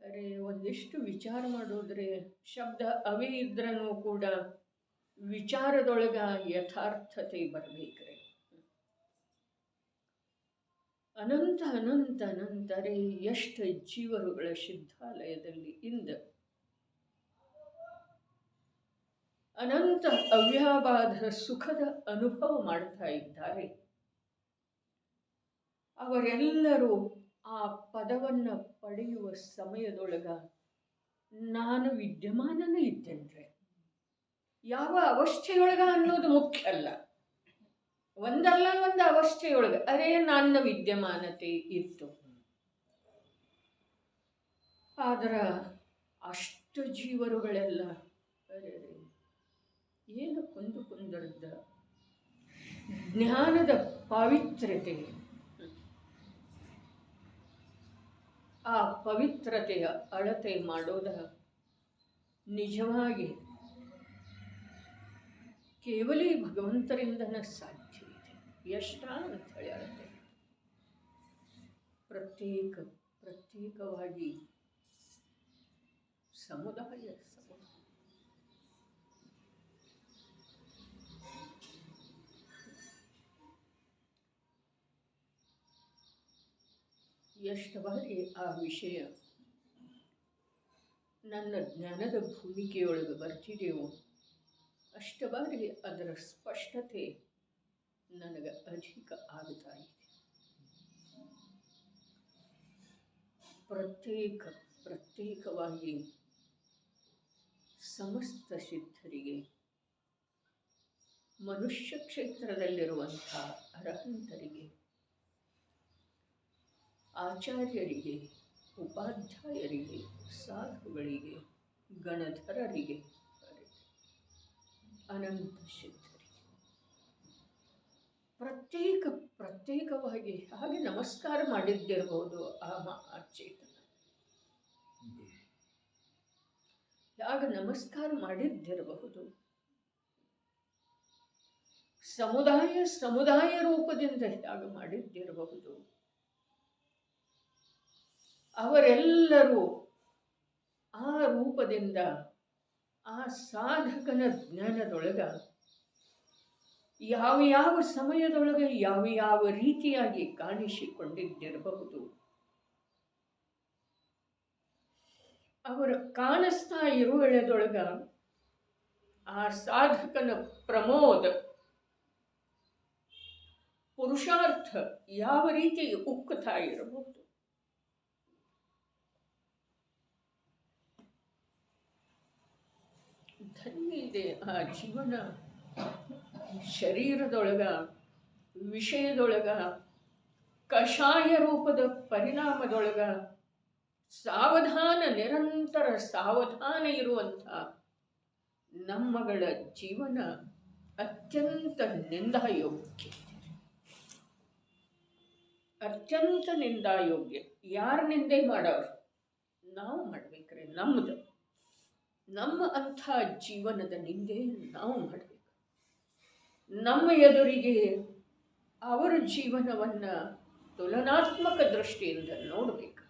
ಅರೆ ಒಂದಿಷ್ಟು ವಿಚಾರ ಮಾಡೋದ್ರೆ ಶಬ್ದ ಅವೇ ಇದ್ರೂ ಕೂಡ ವಿಚಾರದೊಳಗ ಯಥಾರ್ಥತೆ ಬರಬೇಕ್ರೆ. ಅನಂತ ಅನಂತ ಅನಂತರೇ ಎಷ್ಟು ಜೀವರುಗಳ ಸಿದ್ಧಾಲಯದಲ್ಲಿ ಇಂದ ಅನಂತ ಅವ್ಯಾಬಾಧ ಸುಖದ ಅನುಭವ ಮಾಡ್ತಾ ಇದ್ದಾರೆ. ಅವರೆಲ್ಲರೂ ಆ ಪದವನ್ನು ಪಡೆಯುವ ಸಮಯದೊಳಗ ನಾನು ವಿದ್ಯಮಾನನೇ ಇದ್ದೇನೆ. ಯಾವ ಅವಸ್ಥೆಯೊಳಗ ಅನ್ನೋದು ಮುಖ್ಯ ಅಲ್ಲ, ಒಂದಲ್ಲ ಒಂದು ಅವಸ್ಥೆಯೊಳಗೆ ಅರೆ ನನ್ನ ವಿದ್ಯಮಾನತೆ ಇತ್ತು. ಆದ್ರೆ ಅಷ್ಟು ಜೀವರುಗಳೆಲ್ಲ ಅರೆ ಏನು ಕುಂದರದ ಜ್ಞಾನದ ಪಾವಿತ್ರ್ಯತೆ, ಆ ಪವಿತ್ರತೆಯ ಅಳತೆ ಮಾಡೋದ ನಿಜವಾಗಿ ಕೇವಲ ಭಗವಂತರಿಂದನೇ ಸಾಧ್ಯ ಇದೆ. ಎಷ್ಟ ಅಂತ ಹೇಳಿ ಅಳತೆ ಪ್ರತ್ಯೇಕವಾಗಿ ಸಮುದಾಯ ಎಷ್ಟು ಬಾರಿ ಆ ವಿಷಯ ನನ್ನ ಜ್ಞಾನದ ಭೂಮಿಕೆಯೊಳಗೆ ಬರ್ತಿದೆಯೋ ಅಷ್ಟು ಬಾರಿ ಅದರ ಸ್ಪಷ್ಟತೆ ನನಗೆ ಅಧಿಕ ಆಗ್ತಾ ಇದೆ. ಪ್ರತ್ಯೇಕವಾಗಿ ಸಮಸ್ತ ಸಿದ್ಧರಿಗೆ, ಮನುಷ್ಯ ಕ್ಷೇತ್ರದಲ್ಲಿರುವಂಥ ಅರಹಂತರಿಗೆ, ಆಚಾರ್ಯರಿಗೆ, ಉಪಾಧ್ಯಾಯರಿಗೆ, ಸಾಧುಗಳಿಗೆ, ಗಣಧರರಿಗೆ, ಅನಂತ ಸಿದ್ಧರಿಗೆ ಪ್ರತ್ಯೇಕವಾಗಿ ಹಾಗೆ ನಮಸ್ಕಾರ ಮಾಡಿದ್ದಿರಬಹುದು. ಆ ಚೇತನ ಯಾಗ ನಮಸ್ಕಾರ ಮಾಡಿದ್ದಿರಬಹುದು. ಸಮುದಾಯ ರೂಪದಿಂದ ತ್ಯಾಗ ಮಾಡಿದ್ದಿರಬಹುದು. ಅವರೆಲ್ಲರೂ ಆ ರೂಪದಿಂದ ಆ ಸಾಧಕನ ಜ್ಞಾನದೊಳಗ ಯಾವ ಸಮಯದೊಳಗೆ ಯಾವ ರೀತಿಯಾಗಿ ಕಾಣಿಸಿಕೊಂಡಿದ್ದಿರಬಹುದು. ಅವರ ಕಾಣಿಸ್ತಾ ಇರುವೆಳದೊಳಗ ಆ ಸಾಧಕನ ಪ್ರಮೋದ ಪುರುಷಾರ್ಥ ಯಾವ ರೀತಿ ಉಕ್ಕುತ್ತಾ ಇರಬಹುದು. ಧನ್ಯ ಇದೆ ಆ ಜೀವನ. ಶರೀರದೊಳಗ ವಿಷಯದೊಳಗ ಕಷಾಯ ರೂಪದ ಪರಿಣಾಮದೊಳಗ ನಿರಂತರ ಸಾವಧಾನ ಇರುವಂಥ ನಮ್ಮಗಳ ಜೀವನ ಅತ್ಯಂತ ನಿಂದಾಯೋಗ್ಯ. ಅತ್ಯಂತ ನಿಂದಾಯೋಗ್ಯ. ಯಾರು ನಿಂದೆ ಮಾಡೋರು? ನಾವು ಮಾಡ್ಬೇಕ್ರೆ ನಮ್ಮ ಅಂಥ ಜೀವನದ ನಿಂದೆ ನಾವು ಮಾಡಬೇಕು. ನಮ್ಮ ಎದುರಿಗೆ ಅವರ ಜೀವನವನ್ನು ತುಲನಾತ್ಮಕ ದೃಷ್ಟಿಯಿಂದ ನೋಡಬೇಕು.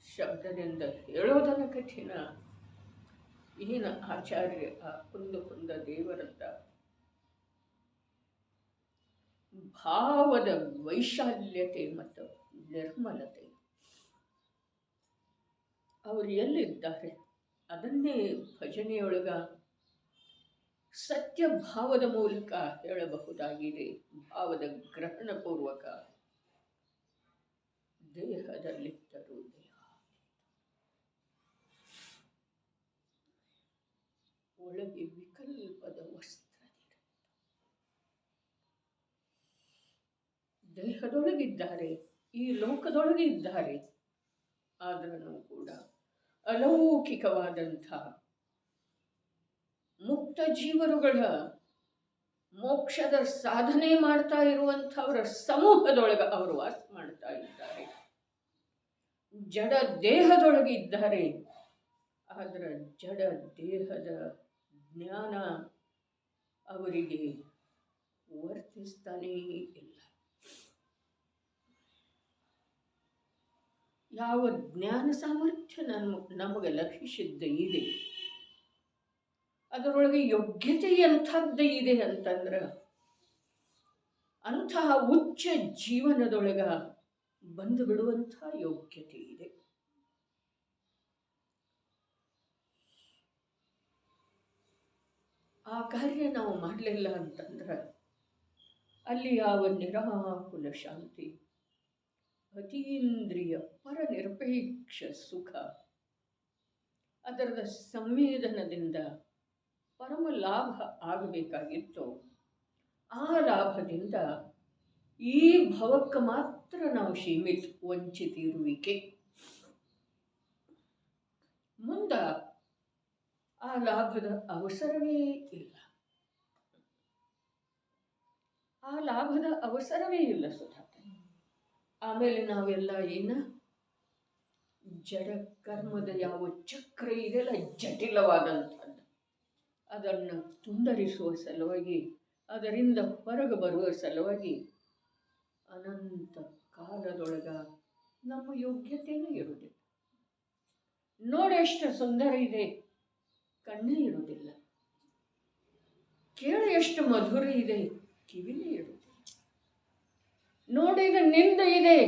ಶಬ್ದದಿಂದ ಹೇಳೋದನ್ನು ಕಠಿಣ. ಈಗಿನ ಆಚಾರ್ಯ ಆ ಕುಂದ ದೇವರತ್ತ ಭಾವದ ವೈಶಾಲ್ಯತೆ ಮತ್ತು ನಿರ್ಮಲತೆ ಅವರು ಎಲ್ಲಿದ್ದಾರೆ ಅದನ್ನೇ ಭಜನೆಯೊಳಗ ಸತ್ಯ ಭಾವದ ಮೂಲಕ ಹೇಳಬಹುದಾಗಿದೆ. ಭಾವದ ಗ್ರಹಣಪೂರ್ವಕ ದೇಹದಲ್ಲಿದ್ದರೂ ದೇಹ ಒಳಗೆ ವಿಕಲ್ಪದ ವಸ್ತ್ರವಿದೆ. ದೇಹದೊಳಗಿದ್ದಾರೆ, ಈ ಲೋಕದೊಳಗೆ ಇದ್ದಾರೆ. ಆದ್ರೂ ಕೂಡ ಅಲೌಕಿಕವಾದಂಥ ಮುಕ್ತ ಜೀವರುಗಳ ಮೋಕ್ಷದ ಸಾಧನೆ ಮಾಡ್ತಾ ಇರುವಂಥವರ ಸಮೂಹದೊಳಗೆ ಅವರು ವಾಸ ಮಾಡ್ತಾ ಇದ್ದಾರೆ. ಜಡ ದೇಹದೊಳಗೆ ಇದ್ದಾರೆ, ಆದರೆ ಜಡ ದೇಹದ ಜ್ಞಾನ ಅವರಿಗೆ ವರ್ತಿಸ್ತಾನೇ ಇಲ್ಲ. ಯಾವ ಜ್ಞಾನ ಸಾಮರ್ಥ್ಯ ನಮಗೆ ಲಭಿಸಿದ್ದ ಇದೆ, ಅದರೊಳಗೆ ಯೋಗ್ಯತೆ ಎಂಥದ್ದು ಇದೆ ಅಂತಂದ್ರೆ ಅಂತಹ ಉಚ್ಚ ಜೀವನದೊಳಗ ಬಂದು ಬಿಡುವಂಥ ಯೋಗ್ಯತೆ ಇದೆ. ಆ ಕಾರ್ಯ ನಾವು ಮಾಡಲಿಲ್ಲ ಅಂತಂದ್ರೆ ಅಲ್ಲಿ ಯಾವ ನಿರಾಕುಲ ಶಾಂತಿ, ಅತೀಂದ್ರಿಯ ಪರನಿರಪೇಕ್ಷ ಸುಖ, ಅದರದ ಸಂವೇದನದಿಂದ ಪರಮ ಲಾಭ ಆಗಬೇಕಾಗಿತ್ತು. ಆ ಲಾಭದಿಂದ ಈ ಭವಕ್ಕೆ ಮಾತ್ರ ನಾವು ಸೀಮಿತ, ವಂಚಿತಿರುವಿಕೆ. ಮುಂದ ಆ ಲಾಭದ ಅವಸರವೇ ಇಲ್ಲ. ಆ ಲಾಭದ ಅವಸರವೇ ಇಲ್ಲ ಸುಧಾ. ಆಮೇಲೆ ನಾವೆಲ್ಲ ಜಡ ಕರ್ಮದ ಯಾವ ಚಕ್ರ ಇದೆಲ್ಲ ಜಟಿಲವಾದಂಥದ್ದು, ಅದನ್ನು ತುಂಡರಿಸುವ ಸಲುವಾಗಿ, ಅದರಿಂದ ಹೊರಗೆ ಬರುವ ಸಲುವಾಗಿ ಅನಂತ ಕಾಲದೊಳಗ ನಮ್ಮ ಯೋಗ್ಯತೆಯೂ ಇರುವುದಿಲ್ಲ. ನೋಡಿ ಎಷ್ಟು ಸುಂದರ ಇದೆ, ಕಣ್ಣೇ ಇರುವುದಿಲ್ಲ. ಕೇಳಿ ಎಷ್ಟು ಮಧುರ ಇದೆ, ಕಿವಿನೇ ಇರುವುದಿಲ್ಲ. ನೋಡಿದ ನಿಂದ ಇದೆ,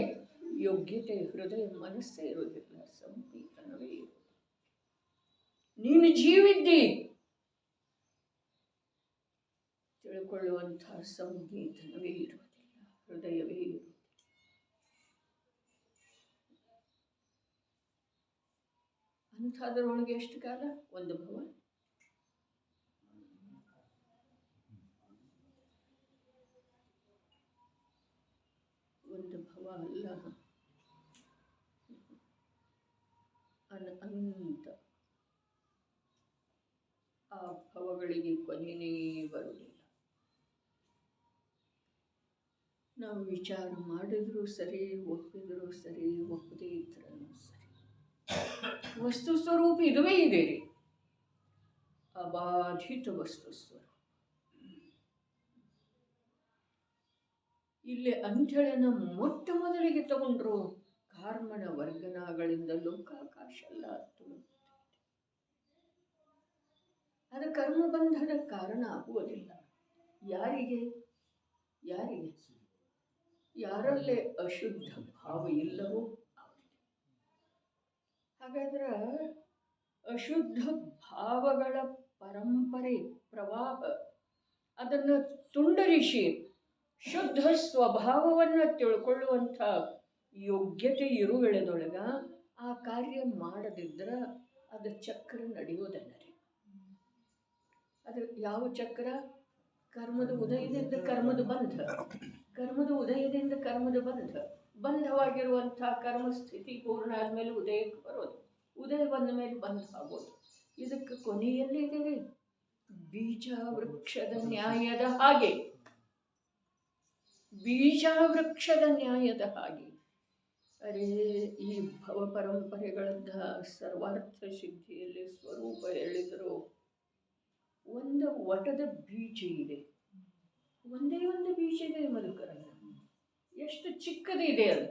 ಯೋಗ್ಯತೆ ಹೃದಯ ಮನಸ್ಸೇ ಇರುವುದಿಲ್ಲ, ಸಂಪೀತನವೇ ಇರುವುದಿಲ್ಲ. ನೀನು ಜೀವಿದ್ದಿ ತಿಳ್ಕೊಳ್ಳುವಂತಹ ಸಂಗೀತನವೇ ಇರುವುದಿಲ್ಲ, ಹೃದಯವೇ ಇರುವುದಿಲ್ಲ. ಅಂಥದ್ರೊಳಗೆ ಎಷ್ಟು ಕಾಲ? ಒಂದು ಭವ. ಒಂದು ಭವ ಅಲ್ಲ, ಅನಂತ. ಆ ಭವಗಳಿಗೆ ಕೊನೆಯೇ ಬರುವುದಿಲ್ಲ. ನಾವು ವಿಚಾರ ಮಾಡಿದ್ರು ಸರಿ, ಒಪ್ಪಿದ್ರು ಸರಿ, ಒಪ್ಪದೇ ಇದ್ರೂ ಸರಿ, ವಸ್ತು ಸ್ವರೂಪ ಇದುವೇ ಇದೆ ರೀ. ಅಬಾಧಿತ ವಸ್ತು ಸ್ವರೂಪ. ಇಲ್ಲಿ ಅಂಥೇಳಿನ ಮೊಟ್ಟ ಮೊದಲಿಗೆ ತಗೊಂಡ್ರು ಕಾರ್ಮಣ ವರ್ಗನಗಳಿಂದ ಲೋಕಾಕಾಶ ಎಲ್ಲ ಅದು ಕರ್ಮಬಂಧದ ಕಾರಣ ಆಗುವುದಿಲ್ಲ. ಯಾರಿಗೆ ಯಾರಿಗೆ ಯಾರಲ್ಲೇ ಅಶುದ್ಧ ಭಾವ ಇಲ್ಲವೋ ಅವರಿಗೆ. ಹಾಗಾದ್ರೆ ಅಶುದ್ಧ ಭಾವಗಳ ಪರಂಪರೆ ಪ್ರವಾಹ ಅದನ್ನು ತುಂಡರಿಸಿ ಶುದ್ಧ ಸ್ವಭಾವವನ್ನು ತಿಳ್ಕೊಳ್ಳುವಂಥ ಯೋಗ್ಯತೆ ಇರುವೆಳೆದೊಳಗ ಆ ಕಾರ್ಯ ಮಾಡದಿದ್ರೆ ಅದು ಚಕ್ರ ನಡೆಯೋದಲ್ಲ ರೀ. ಅದು ಯಾವ ಚಕ್ರ? ಕರ್ಮದ ಉದಯದಿಂದ ಕರ್ಮದ ಬಂಧ, ಕರ್ಮದ ಉದಯದಿಂದ ಕರ್ಮದ ಬಂಧ, ಬಂಧವಾಗಿರುವಂಥ ಕರ್ಮ ಸ್ಥಿತಿ ಪೂರ್ಣ ಆದಮೇಲೆ ಉದಯಕ್ಕೆ ಬರೋದು, ಉದಯ ಬಂದ ಮೇಲೆ ಬಂಧ ಆಗೋದು. ಇದಕ್ಕೆ ಕೊನೆಯಲ್ಲಿದೆ ರೀ ಬೀಜ ವೃಕ್ಷದ ನ್ಯಾಯದ ಹಾಗೆ, ಬೀಜ ವೃಕ್ಷದ ನ್ಯಾಯದ ಹಾಗೆ. ಅರೇ ಈ ಭವ ಪರಂಪರೆಗಳಂಥ ಸರ್ವಾರ್ಥ ಸಿದ್ಧಿಯಲ್ಲಿ ಸ್ವರೂಪ ಹೇಳಿದರು. ಒಂದು ವಟದ ಬೀಜ ಇದೆ, ಒಂದೇ ಒಂದು ಬೀಜ ಇದೆ ಮಧುಕರನ. ಎಷ್ಟು ಚಿಕ್ಕದಿದೆ ಅದು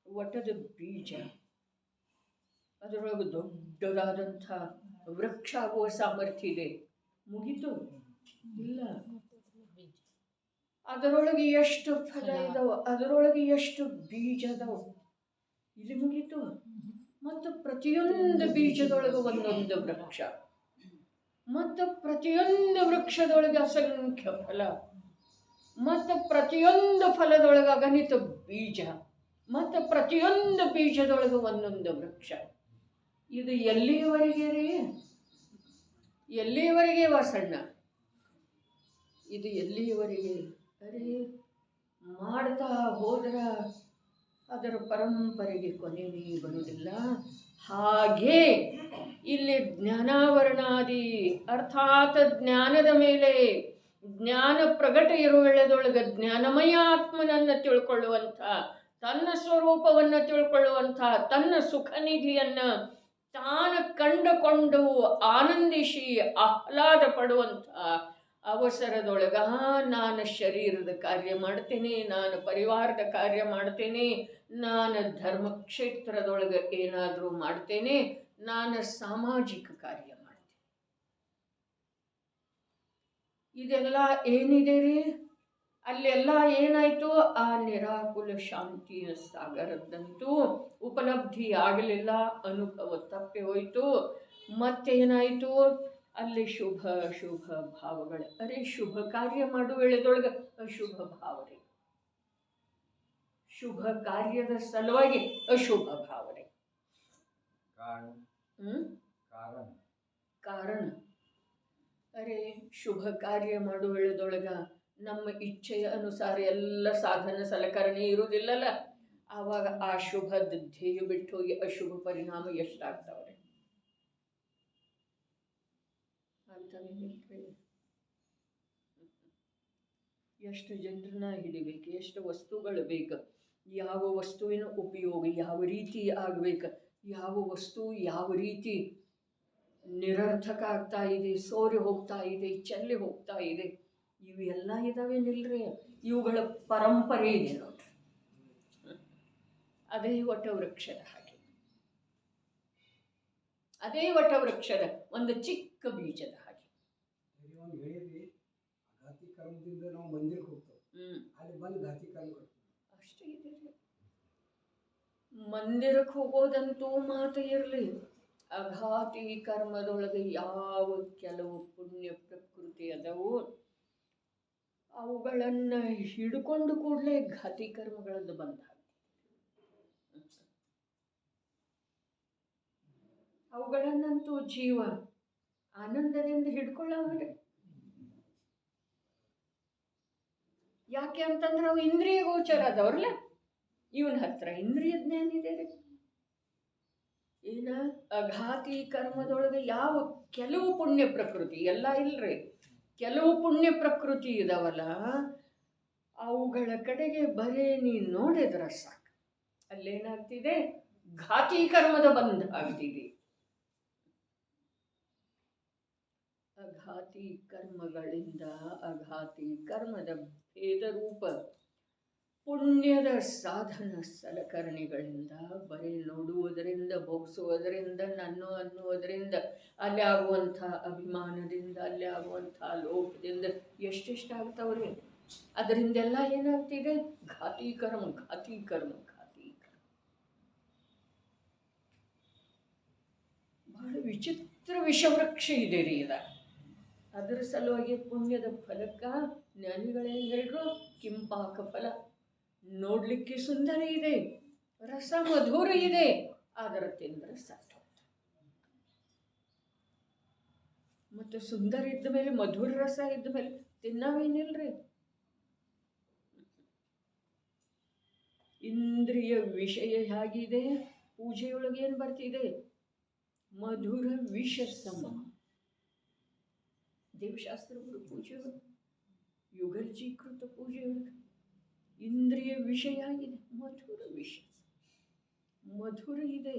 ವಟದ ಬೀಜ. ಅದರೊಳಗೆ ದೊಡ್ಡದಾದಂಥ ವೃಕ್ಷ ಆಗುವ ಸಾಮರ್ಥ್ಯ ಇದೆ. ಮುಗಿತು ಇಲ್ಲ. ಅದರೊಳಗೆ ಎಷ್ಟು ಫಲ ಇದಾವ, ಅದರೊಳಗೆ ಎಷ್ಟು ಬೀಜ ಅದಾವ, ಇಲ್ಲಿ ಮುಗಿತು. ಮತ್ತು ಪ್ರತಿಯೊಂದು ಬೀಜದೊಳಗೆ ಒಂದೊಂದು ವೃಕ್ಷ, ಮತ್ತು ಪ್ರತಿಯೊಂದು ವೃಕ್ಷದೊಳಗೆ ಅಸಂಖ್ಯ ಫಲ, ಮತ್ತು ಪ್ರತಿಯೊಂದು ಫಲದೊಳಗೆ ಅಗಣಿತ ಬೀಜ, ಮತ್ತು ಪ್ರತಿಯೊಂದು ಬೀಜದೊಳಗೆ ಒಂದೊಂದು ವೃಕ್ಷ. ಇದು ಎಲ್ಲಿಯವರೆಗೆ ರೀ? ಎಲ್ಲಿಯವರೆಗೆ ವಾಸಣ್ಣ? ಇದು ಎಲ್ಲಿಯವರೆಗೆ? ಅರೆ ಮಾಡ್ತಾ ಹೋದ್ರ ಅದರ ಪರಂಪರೆಗೆ ಕೊನೆಯೇ ಬರುವುದಿಲ್ಲ. ಹಾಗೆ ಇಲ್ಲಿ ಜ್ಞಾನಾವರಣಾದಿ ಅರ್ಥಾತ್ ಜ್ಞಾನದ ಮೇಲೆ ಜ್ಞಾನ ಪ್ರಗಟ ಇರುವೆಳೆದೊಳಗೆ ಜ್ಞಾನಮಯ ಆತ್ಮನನ್ನು ತಿಳ್ಕೊಳ್ಳುವಂಥ, ತನ್ನ ಸ್ವರೂಪವನ್ನು ತಿಳ್ಕೊಳ್ಳುವಂಥ, ತನ್ನ ಸುಖನಿಧಿಯನ್ನು ತಾನು ಕಂಡುಕೊಂಡು ಆನಂದಿಸಿ ಆಹ್ಲಾದ ಪಡುವಂಥ ಅವಸರದೊಳಗ ನಾನು ಶರೀರದ ಕಾರ್ಯ ಮಾಡ್ತೇನೆ, ನಾನು ಪರಿವಾರದ ಕಾರ್ಯ ಮಾಡ್ತೇನೆ, ನಾನು ಧರ್ಮಕ್ಷೇತ್ರದೊಳಗೆ ಏನಾದರೂ ಮಾಡ್ತೇನೆ, ನಾನು ಸಾಮಾಜಿಕ ಕಾರ್ಯ ಮಾಡ್ತೇನೆ. ಇದೆಲ್ಲ ಏನಿದೆ ರೀ? ಅಲ್ಲೆಲ್ಲ ಏನಾಯಿತು? ಆ ನಿರಾಕುಲ ಶಾಂತಿಯ ಸಾಗರದಂತೂ ಉಪಲಬ್ಧಿ ಆಗಲಿಲ್ಲ, ಅನುಭವ ತಪ್ಪಿ ಹೋಯಿತು. ಮತ್ತೇನಾಯಿತು? ಅಲ್ಲಿ ಶುಭ ಅಶುಭ ಭಾವಗಳು. ಅರೆ ಶುಭ ಕಾರ್ಯ ಮಾಡುವ ವೇಳೆದೊಳಗೆ ಅಶುಭ ಭಾವನೆ, ಶುಭ ಕಾರ್ಯದ ಸಲುವಾಗಿ ಅಶುಭ ಭಾವನೆ. ಕಾರಣ ಅರೆ ಶುಭ ಕಾರ್ಯ ಮಾಡುವ ವೇಳೆದೊಳಗ ನಮ್ಮ ಇಚ್ಛೆಯ ಅನುಸಾರ ಎಲ್ಲ ಸಾಧನ ಸಲಕರಣೆ ಇರುವುದಿಲ್ಲಲ್ಲ, ಆವಾಗ ಆ ಶುಭದ ಧ್ಯೇಯ ಬಿಟ್ಟು ಹೋಗಿ ಅಶುಭ ಪರಿಣಾಮ ಎಷ್ಟಾಗ್ತಾವ್ರೆ. ಎಷ್ಟು ಜನರನ್ನ ಹಿಡಿಬೇಕು, ಎಷ್ಟು ವಸ್ತುಗಳು ಬೇಕು, ಯಾವ ವಸ್ತುವಿನ ಉಪಯೋಗ ಯಾವ ರೀತಿ ಆಗಬೇಕು, ಯಾವ ವಸ್ತು ಯಾವ ರೀತಿ ನಿರರ್ಥಕ ಆಗ್ತಾ ಇದೆ, ಸೋರಿ ಹೋಗ್ತಾ ಇದೆ, ಚೆಲ್ಲಿ ಹೋಗ್ತಾ ಇದೆ, ಇವೆಲ್ಲ ಇದಾವೆ ನಿಲ್ರಿ. ಇವುಗಳ ಪರಂಪರೆ ಇದೆ ನೋಡ್ರಿ. ಅದೇ ವಟವೃಕ್ಷದ ಹಾಗೆ, ಅದೇ ವಟವೃಕ್ಷದ ಒಂದು ಚಿಕ್ಕ ಬೀಜದ ಹಾಗೆ. ನಾವು ಮಂದಿರಕ್ಕೆ ಹೋಗ್ತೇವೆ, ಅಲ್ಲಿ ಬಂದು ಘಾತಿ ಕರ್ಮ ಅಷ್ಟೇ ಇದೆ. ಮಂದಿರಕ್ಕೆ ಹೋಗೋದಂತೂ ಮಾತು ಇರಲಿ, ಅಘಾತಿ ಕರ್ಮದೊಳಗೆ ಯಾವ ಕೆಲವು ಪುಣ್ಯ ಪ್ರಕೃತಿ ಅದವು ಅವುಗಳನ್ನು ಹಿಡ್ಕೊಂಡು ಕೂಡಲೇ ಘಾತಿ ಕರ್ಮಗಳದ್ದು ಬಂದ. ಅವುಗಳನ್ನಂತೂ ಜೀವ ಆನಂದದಿಂದ ಹಿಡ್ಕೊಳ್ಳೋರೆ. ಯಾಕೆ ಅಂತಂದ್ರೆ ಅವು ಇಂದ್ರಿಯ ಗೋಚರ ಅದವ್ರಲ್ಲ. ಇವನ ಹತ್ರ ಇಂದ್ರಿಯ ಜ್ಞಾನ ಇದೆ ರೀ. ಏನ ಅಘಾತಿ ಕರ್ಮದೊಳಗೆ ಯಾವ ಕೆಲವು ಪುಣ್ಯ ಪ್ರಕೃತಿ, ಎಲ್ಲ ಇಲ್ರಿ, ಕೆಲವು ಪುಣ್ಯ ಪ್ರಕೃತಿ ಇದಾವಲ್ಲ, ಅವುಗಳ ಕಡೆಗೆ ಬರೇ ನೀನು ನೋಡಿದ್ರ ಸಾಕು, ಅಲ್ಲೇನಾಗ್ತಿದೆ? ಘಾತಿ ಕರ್ಮದ ಬಂಧ ಆಗ್ತಿದೆ. ಘಾತಿ ಕರ್ಮಗಳಿಂದ ಅಘಾತಿ ಕರ್ಮದ ಭೇದ ರೂಪ ಪುಣ್ಯದ ಸಾಧನ ಸಲಕರಣೆಗಳಿಂದ ಬರೀ ನೋಡುವುದರಿಂದ ಭೋಗಿಸುವುದರಿಂದ ನಾನು ಅನ್ನುವುದರಿಂದ ಅಲ್ಲಿ ಆಗುವಂಥ ಅಭಿಮಾನದಿಂದ ಅಲ್ಲಿ ಆಗುವಂಥ ಲೋಭದಿಂದ ಎಷ್ಟೆಷ್ಟಾಗ್ತಾವ್ರಿ. ಅದರಿಂದೆಲ್ಲ ಏನಾಗ್ತಿದೆ? ಘಾತಿ ಕರ್ಮ, ಘಾತಿ ಕರ್ಮ, ಘಾತಿ ಕರ್ಮ. ಬಹಳ ವಿಚಿತ್ರ ವಿಷವೃಕ್ಷ ಇದೆ ರೀ ಇದ. ಅದರ ಸಲುವಾಗಿ ಪುಣ್ಯದ ಫಲಕ್ಕ ಜ್ಞಾನಿಗಳೇನು ಹೇಳಿದ್ರು? ಕಿಂಪಾಕ ಫಲ. ನೋಡ್ಲಿಕ್ಕೆ ಸುಂದರ ಇದೆ, ರಸ ಮಧುರ ಇದೆ, ಅದರ ತಿಂದ್ರೆ ಸತ್ತು. ಮತ್ತು ಸುಂದರ ಇದ್ದ ಮೇಲೆ, ಮಧುರ ರಸ ಇದ್ದ ಮೇಲೆ ತಿನ್ನವೇನಿಲ್ರಿ. ಇಂದ್ರಿಯ ವಿಷಯ ಹೇಗಿದೆ? ಪೂಜೆಯೊಳಗೆ ಏನು ಬರ್ತಿದೆ? ಮಧುರ ವಿಷ ಸಮ. ದೇವಶಾಸ್ತ್ರಗಳು ಪೂಜೆಗಳು, ಯುಗರ್ಜೀಕೃತ ಪೂಜೆಯೊಳಗೆ ಇಂದ್ರಿಯ ವಿಷಯ ಆಗಿದೆ, ಮಧುರ ವಿಷ. ಮಧುರ ಇದೆ,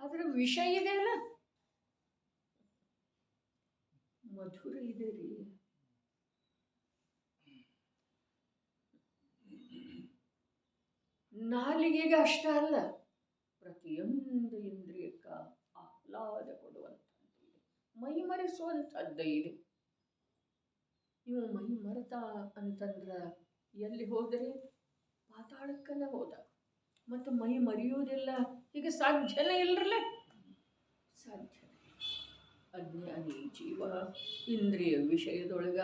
ಅದರ ವಿಷ ಇದೆ ಅಲ್ಲ, ಮಧುರ ಇದೆ ರೀ. ನಾಲಿಗೆಗೆ ಅಷ್ಟ ಅಲ್ಲ, ಪ್ರತಿಯೊಂದು ಇಂದ್ರಿಯಕ್ಕ ಆಹ್ಲಾದ ಕೊಡುವಂಥದ್ದು ಇದೆ, ಮೈ ಮರೆಸುವಂಥದ್ದು ಇದೆ. ನೀವು ಮೈ ಮರೆತ ಅಂತಂದ್ರೆ ಎಲ್ಲಿ ಹೋದರೆ? ಪಾತಾಳಕ್ಕೆಲ್ಲ ಹೋದ. ಮತ್ತು ಮೈ ಮರೆಯುವುದಿಲ್ಲ, ಈಗ ಸಾಧ್ಯನೇ ಇಲ್ಲರಲ್ಲ, ಸಾಧ್ಯ. ಅಜ್ಞಾನಿ ಜೀವ ಇಂದ್ರಿಯ ವಿಷಯದೊಳಗ,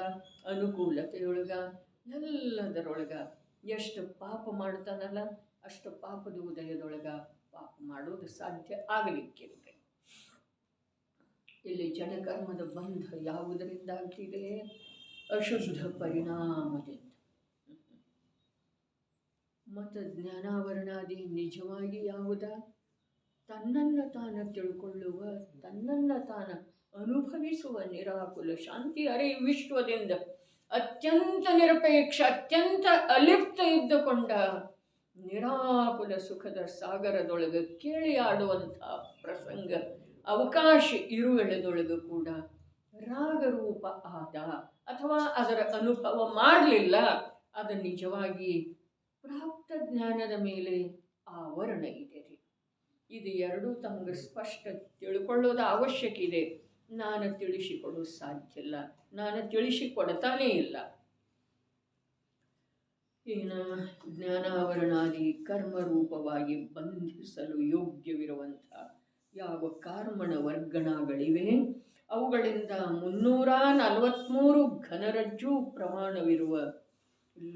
ಅನುಕೂಲತೆಯೊಳಗ, ಎಲ್ಲದರೊಳಗ ಎಷ್ಟು ಪಾಪ ಮಾಡ್ತಾನಲ್ಲ ಅಷ್ಟು ಪಾಪದ ಉದಯದೊಳಗ ಪಾಪ ಮಾಡೋದು ಸಾಧ್ಯ ಆಗಲಿಕ್ಕಿಲ್ಲ. ಇಲ್ಲಿ ಜಡಕರ್ಮದ ಬಂಧ ಯಾವುದರಿಂದ ಆಗ್ತಿದೆ? ಅಶುದ್ಧ ಪರಿಣಾಮದಿಂದ. ಮತ್ತು ಜ್ಞಾನಾವರಣಾದಿ ನಿಜವಾಗಿ ಯಾವುದ? ತನ್ನನ್ನು ತಾನ ತಿಳ್ಕೊಳ್ಳುವ, ತನ್ನನ್ನು ತಾನ ಅನುಭವಿಸುವ ನಿರಾಕುಲ ಶಾಂತಿ ಅರೆ ವಿಶ್ವದಿಂದ ಅತ್ಯಂತ ನಿರಪೇಕ್ಷ, ಅತ್ಯಂತ ಅಲಿಪ್ತ ಇದ್ದುಕೊಂಡ ನಿರಾಕುಲ ಸುಖದ ಸಾಗರದೊಳಗೆ ಕೇಳಿ ಆಡುವಂಥ ಪ್ರಸಂಗ ಅವಕಾಶ ಇರುವೆಳೆದೊಳಗೂ ಕೂಡ ರಾಗರೂಪ ಆದ ಅಥವಾ ಅದರ ಅನುಭವ ಮಾಡಲಿಲ್ಲ, ಅದು ನಿಜವಾಗಿ ಪ್ರಾಪ್ತ ಜ್ಞಾನದ ಮೇಲೆ ಆವರಣ ಇದೆ ರೀ. ಇದು ಎರಡೂ ತಮಗೆ ಸ್ಪಷ್ಟ ತಿಳ್ಕೊಳ್ಳೋದು ಅವಶ್ಯಕ ಇದೆ. ನಾನು ತಿಳಿಸಿಕೊಡೋದು ಸಾಧ್ಯ ಇಲ್ಲ, ನಾನು ತಿಳಿಸಿಕೊಡ್ತಾನೇ ಇಲ್ಲ. ಇನ್ನು ಜ್ಞಾನಾವರಣಾದಿ ಕರ್ಮರೂಪವಾಗಿ ಬಂಧಿಸಲು ಯೋಗ್ಯವಿರುವಂಥ ಯಾವ ಕಾರ್ಮಣ ವರ್ಗಣಗಳಿವೆ ಅವುಗಳಿಂದ 343 ಘನರಜ್ಜು ಪ್ರಮಾಣವಿರುವ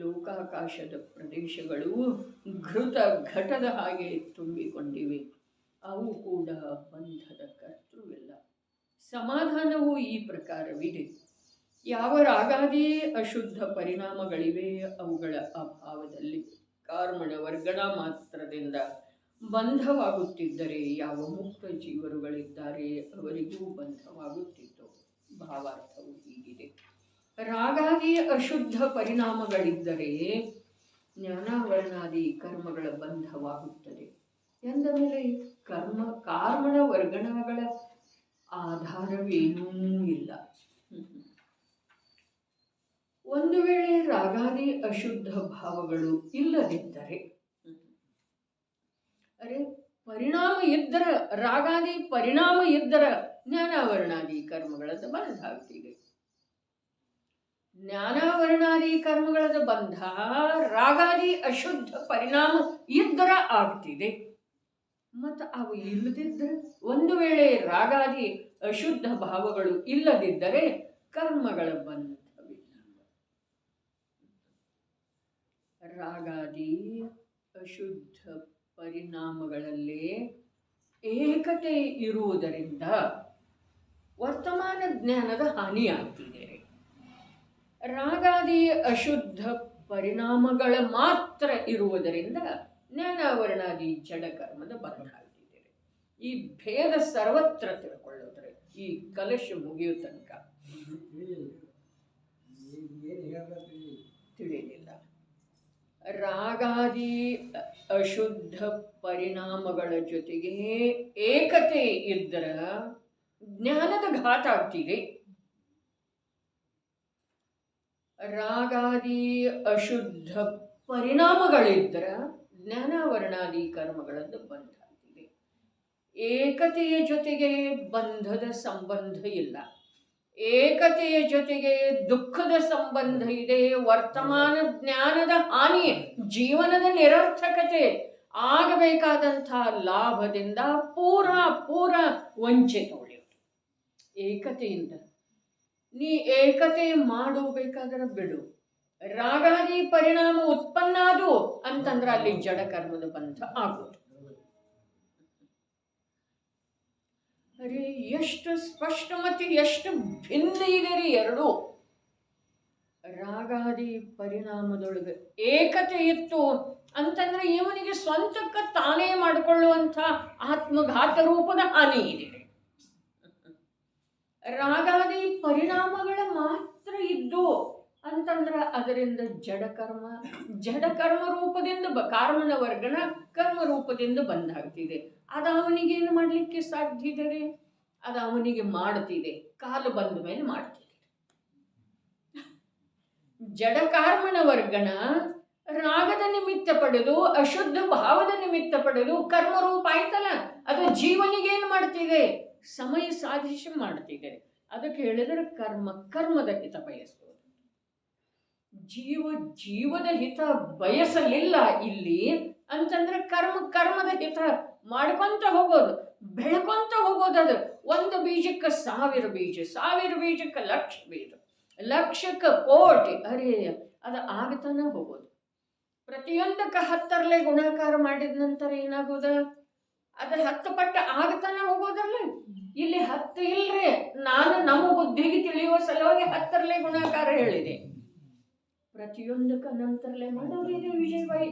ಲೋಕಾಕಾಶದ ಪ್ರದೇಶಗಳು ಘೃತ ಘಟದ ಹಾಗೆ ತುಂಬಿಕೊಂಡಿವೆ. ಅವು ಕೂಡ ಬಂಧದ ಕರ್ತೃವಿಲ್ಲ. ಸಮಾಧಾನವು ಈ ಪ್ರಕಾರವಿದೆ. ಯಾವ ರಾಗಾದಿ ಅಶುದ್ಧ ಪರಿಣಾಮಗಳಿವೆ ಅವುಗಳ ಅಭಾವದಲ್ಲಿ ಕಾರ್ಮಣ ವರ್ಗಣ ಮಾತ್ರದಿಂದ ಬಂಧವಾಗುತ್ತಿದ್ದರೆ ಯಾವ ಮುಕ್ತ ಜೀವರುಗಳಿದ್ದಾರೆ ಅವರಿಗೂ ಬಂಧವಾಗುತ್ತಿತ್ತು. ಭಾವಾರ್ಥವು ಹೀಗಿದೆ. ರಾಗಾದಿ ಅಶುದ್ಧ ಪರಿಣಾಮಗಳಿದ್ದರೆ ಜ್ಞಾನಾವರಣಾದಿ ಕರ್ಮಗಳ ಬಂಧವಾಗುತ್ತದೆ ಎಂದ ಮೇಲೆ ಕಾರ್ಮಣ ವರ್ಗಣಗಳ ಆಧಾರವೇನೂ ಇಲ್ಲ. ಒಂದು ವೇಳೆ ರಾಗಾದಿ ಅಶುದ್ಧ ಭಾವಗಳು ಇಲ್ಲದಿದ್ದರೆ, ಪರಿಣಾಮ ಇದ್ದರ, ರಾಗಾದಿ ಪರಿಣಾಮ ಇದ್ದರ ಜ್ಞಾನಾವರಣಾದಿ ಕರ್ಮಗಳದ್ದು ಬಂಧ ಆಗ್ತಿದೆ. ಜ್ಞಾನಾವರಣಾದಿ ಕರ್ಮಗಳದ ಬಂಧ ರಾಗಾದಿ ಅಶುದ್ಧ ಪರಿಣಾಮ ಇದ್ದರ ಆಗ್ತಿದೆ. ಮತ್ತು ಅವು ಇಲ್ಲದಿದ್ದರೆ, ಒಂದು ವೇಳೆ ರಾಗಾದಿ ಅಶುದ್ಧ ಭಾವಗಳು ಇಲ್ಲದಿದ್ದರೆ ಕರ್ಮಗಳ ಬಂಧವಿಲ್ಲ. ರಾಗಾದಿ ಅಶುದ್ಧ ಪರಿಣಾಮಗಳಲ್ಲೇ ಏಕತೆ ಇರುವುದರಿಂದ ವರ್ತಮಾನ ಜ್ಞಾನದ ಹಾನಿಯಾಗ್ತಿದೆ. ರಾಗಾದಿ ಅಶುದ್ಧ ಪರಿಣಾಮಗಳ ಮಾತ್ರ ಇರುವುದರಿಂದ ಜ್ಞಾನಾವರಣಾದಿ ಜಡಕರ್ಮದ ಬಂಧ ಆಗ್ತಿದೆ. ಈ ಭೇದ ಸರ್ವತ್ರ ತಿಳ್ಕೊಳ್ಳೋದ್ರೆ ಈ ಕಲಶ ಮುಗಿಯೋ ತನಕ ತಿಳಿಯಲಿಲ್ಲ. ರಾಗಾದಿ ಅಶುದ್ಧ ಪರಿಣಾಮಗಳ ಜೊತೆಗೆ ಏಕತೆ ಇದ್ದರ ಜ್ಞಾನದ ಘಾತ ಆಗ್ತಿದೆ. ರಾಗಾದಿ ಅಶುದ್ಧ ಪರಿಣಾಮಗಳಿದ್ರ ಜ್ಞಾನಾವರಣಾದಿ ಕರ್ಮಗಳದ್ದು ಬಂಧ ಆಗ್ತಿದೆ. ಏಕತೆಯ ಜೊತೆಗೆ ಬಂಧದ ಸಂಬಂಧ ಇಲ್ಲ, ಏಕತೆಯ ಜೊತೆಗೆ ದುಃಖದ ಸಂಬಂಧ ಇದೆ. ವರ್ತಮಾನ ಜ್ಞಾನದ ಹಾನಿ, ಜೀವನದ ನಿರರ್ಥಕತೆ, ಆಗಬೇಕಾದಂಥ ಲಾಭದಿಂದ ಪೂರ ವಂಚಿತ ಉಳಿಯೋದು ಏಕತೆಯಿಂದ. ನೀ ಏಕತೆ ಮಾಡಬೇಕಾದ್ರೆ ಬಿಡು. ರಾಗಾದಿ ಪರಿಣಾಮ ಉತ್ಪನ್ನ ಅದು ಅಂತಂದ್ರೆ ಅಲ್ಲಿ ಜಡ ಕರ್ಮದ ಬಂಧ ಆಗೋದು. ಅರೆ ಎಷ್ಟು ಸ್ಪಷ್ಟ ಮತ್ತು ಎಷ್ಟು ಭಿನ್ನ ಇದೆ ರೀ ಎರಡೂ. ರಾಗಾದಿ ಪರಿಣಾಮದೊಳಗೆ ಏಕತೆ ಇತ್ತು ಅಂತಂದ್ರೆ ಇವನಿಗೆ ಸ್ವಂತಕ್ಕೆ ತಾನೇ ಮಾಡಿಕೊಳ್ಳುವಂಥ ಆತ್ಮಘಾತ ರೂಪದ ಹಾನಿ ಇದೆ. ರಾಗಾದಿ ಪರಿಣಾಮಗಳ ಮಾತ್ರ ಇದ್ದು ಅಂತಂದ್ರೆ ಅದರಿಂದ ಜಡಕರ್ಮ ರೂಪದಿಂದ ಕಾರ್ಮನ ವರ್ಗನ ಕರ್ಮ ರೂಪದಿಂದ ಬಂದಾಗ್ತಿದೆ. ಅದು ಅವನಿಗೇನು ಮಾಡಲಿಕ್ಕೆ ಸಾಧ್ಯ ಇದೆ ರೀ? ಅದು ಅವನಿಗೆ ಮಾಡ್ತಿದೆ, ಕಾಲು ಬಂದ ಮೇಲೆ ಮಾಡ್ತಿದೆ. ಜಡಕಾರ್ಮನ ವರ್ಗನ ರಾಗದ ನಿಮಿತ್ತ ಪಡೆದು ಅಶುದ್ಧ ಭಾವದ ನಿಮಿತ್ತ ಪಡೆದು ಕರ್ಮರೂಪ ಆಯ್ತಲ್ಲ, ಅದು ಜೀವನಿಗೇನು ಮಾಡ್ತಿದೆ? ಸಮಯ ಸಾಧಿಸಿ ಮಾಡ್ತಿದೆ. ಅದಕ್ಕೆ ಹೇಳಿದರೆ ಕರ್ಮದ ಹಿತ ಬಯಸುವುದು. ಜೀವದ ಹಿತ ಬಯಸಲಿಲ್ಲ ಇಲ್ಲಿ ಅಂತಂದ್ರೆ ಕರ್ಮದ ಹಿತ ಮಾಡ್ಕೊಂತ ಹೋಗೋದು, ಬೆಳ್ಕೊಂತ ಹೋಗೋದು. ಅದು ಒಂದು ಬೀಜಕ್ಕೆ 1000 ಬೀಜ, 1000 ಬೀಜಕ್ಕೆ 1,00,000 ಬೀಜ, 1,00,000ಕ್ಕೆ ಕೋಟಿ. ಅರೆ ಅದು ಆಗತಾನ ಹೋಗೋದು. ಪ್ರತಿಯೊಂದಕ್ಕೆ 10ರಲ್ಲೇ ಗುಣಾಕಾರ ಮಾಡಿದ ನಂತರ ಏನಾಗೋದ? ಅದು 10 ಪಟ್ಟು ಆಗತಾನ ಹೋಗೋದಲ್ಲ. ಇಲ್ಲಿ 10 ಇಲ್ರಿ, ನಾನು ನಮ್ಮ ಬುದ್ಧಿಗೆ ತಿಳಿಯುವ ಸಲುವಾಗಿ 10ರಲ್ಲೇ ಗುಣಾಕಾರ ಹೇಳಿದೆ. ಪ್ರತಿಯೊಂದಕ್ಕೆ ನಂತರಲ್ಲೇ ಮಾಡೋದಿದೆ ವಿಜಯಬಾಯಿ.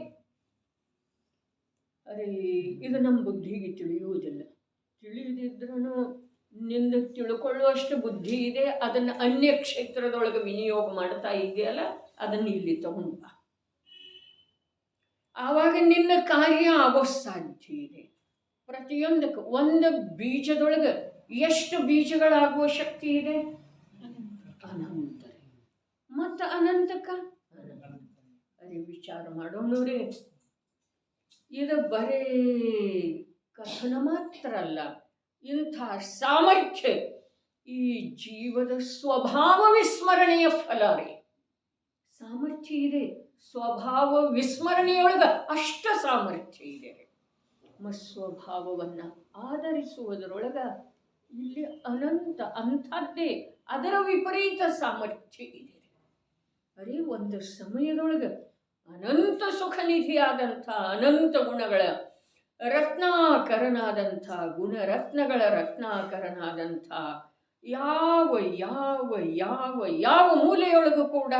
ಅರೆ ಇದು ನಮ್ಮ ಬುದ್ಧಿಗೆ ತಿಳಿಯುವುದಿಲ್ಲ. ತಿಳಿಯದಿದ್ರೂ ನಿಂದ ತಿಳ್ಕೊಳ್ಳುವಷ್ಟು ಬುದ್ಧಿ ಇದೆ, ಅದನ್ನು ಅನ್ಯ ಕ್ಷೇತ್ರದೊಳಗೆ ವಿನಿಯೋಗ ಮಾಡ್ತಾ ಇದೆಯಲ್ಲ, ಅದನ್ನು ಇಲ್ಲಿ ತಗೊಂಡು ಬಾ. ಆವಾಗ ನಿನ್ನ ಕಾರ್ಯ ಆಗೋ ಸಾಧ್ಯ ಇದೆ. ಪ್ರತಿಯೊಂದಕ್ಕೆ ಒಂದು ಬೀಜದೊಳಗೆ ಎಷ್ಟು ಬೀಜಗಳಾಗುವ ಶಕ್ತಿ ಇದೆ? ಅನಂತ. ಮತ್ತು ಅನಂತಕ್ಕ ಅರೆ ವಿಚಾರ ಮಾಡೋಣವ್ರಿ. ಇದು ಬರೇ ಕಥನ ಮಾತ್ರ ಅಲ್ಲ, ಇಂಥ ಸಾಮರ್ಥ್ಯ ಈ ಜೀವದ ಸ್ವಭಾವ ವಿಸ್ಮರಣೆಯ ಫಲ ರೀ. ಸಾಮರ್ಥ್ಯ ಇದೆ, ಸ್ವಭಾವ ವಿಸ್ಮರಣೆಯೊಳಗೆ ಅಷ್ಟ ಸಾಮರ್ಥ್ಯ ಇದೆ. ಸ್ವಭಾವವನ್ನು ಆಧರಿಸುವುದರೊಳಗ ಇಲ್ಲಿ ಅನಂತ ಅಂಥದ್ದೇ ಅದರ ವಿಪರೀತ ಸಾಮರ್ಥ್ಯ ಇದೆ. ಅರೆ ಒಂದು ಸಮಯದೊಳಗೆ ಅನಂತ ಸುಖ ನಿಧಿಯಾದಂಥ ಅನಂತ ಗುಣಗಳ ರತ್ನಾಕರನಾದಂಥ ಗುಣರತ್ನಗಳ ರತ್ನಾಕರನಾದಂಥ ಯಾವ ಯಾವ ಯಾವ ಯಾವ ಮೂಲೆಯೊಳಗೂ ಕೂಡ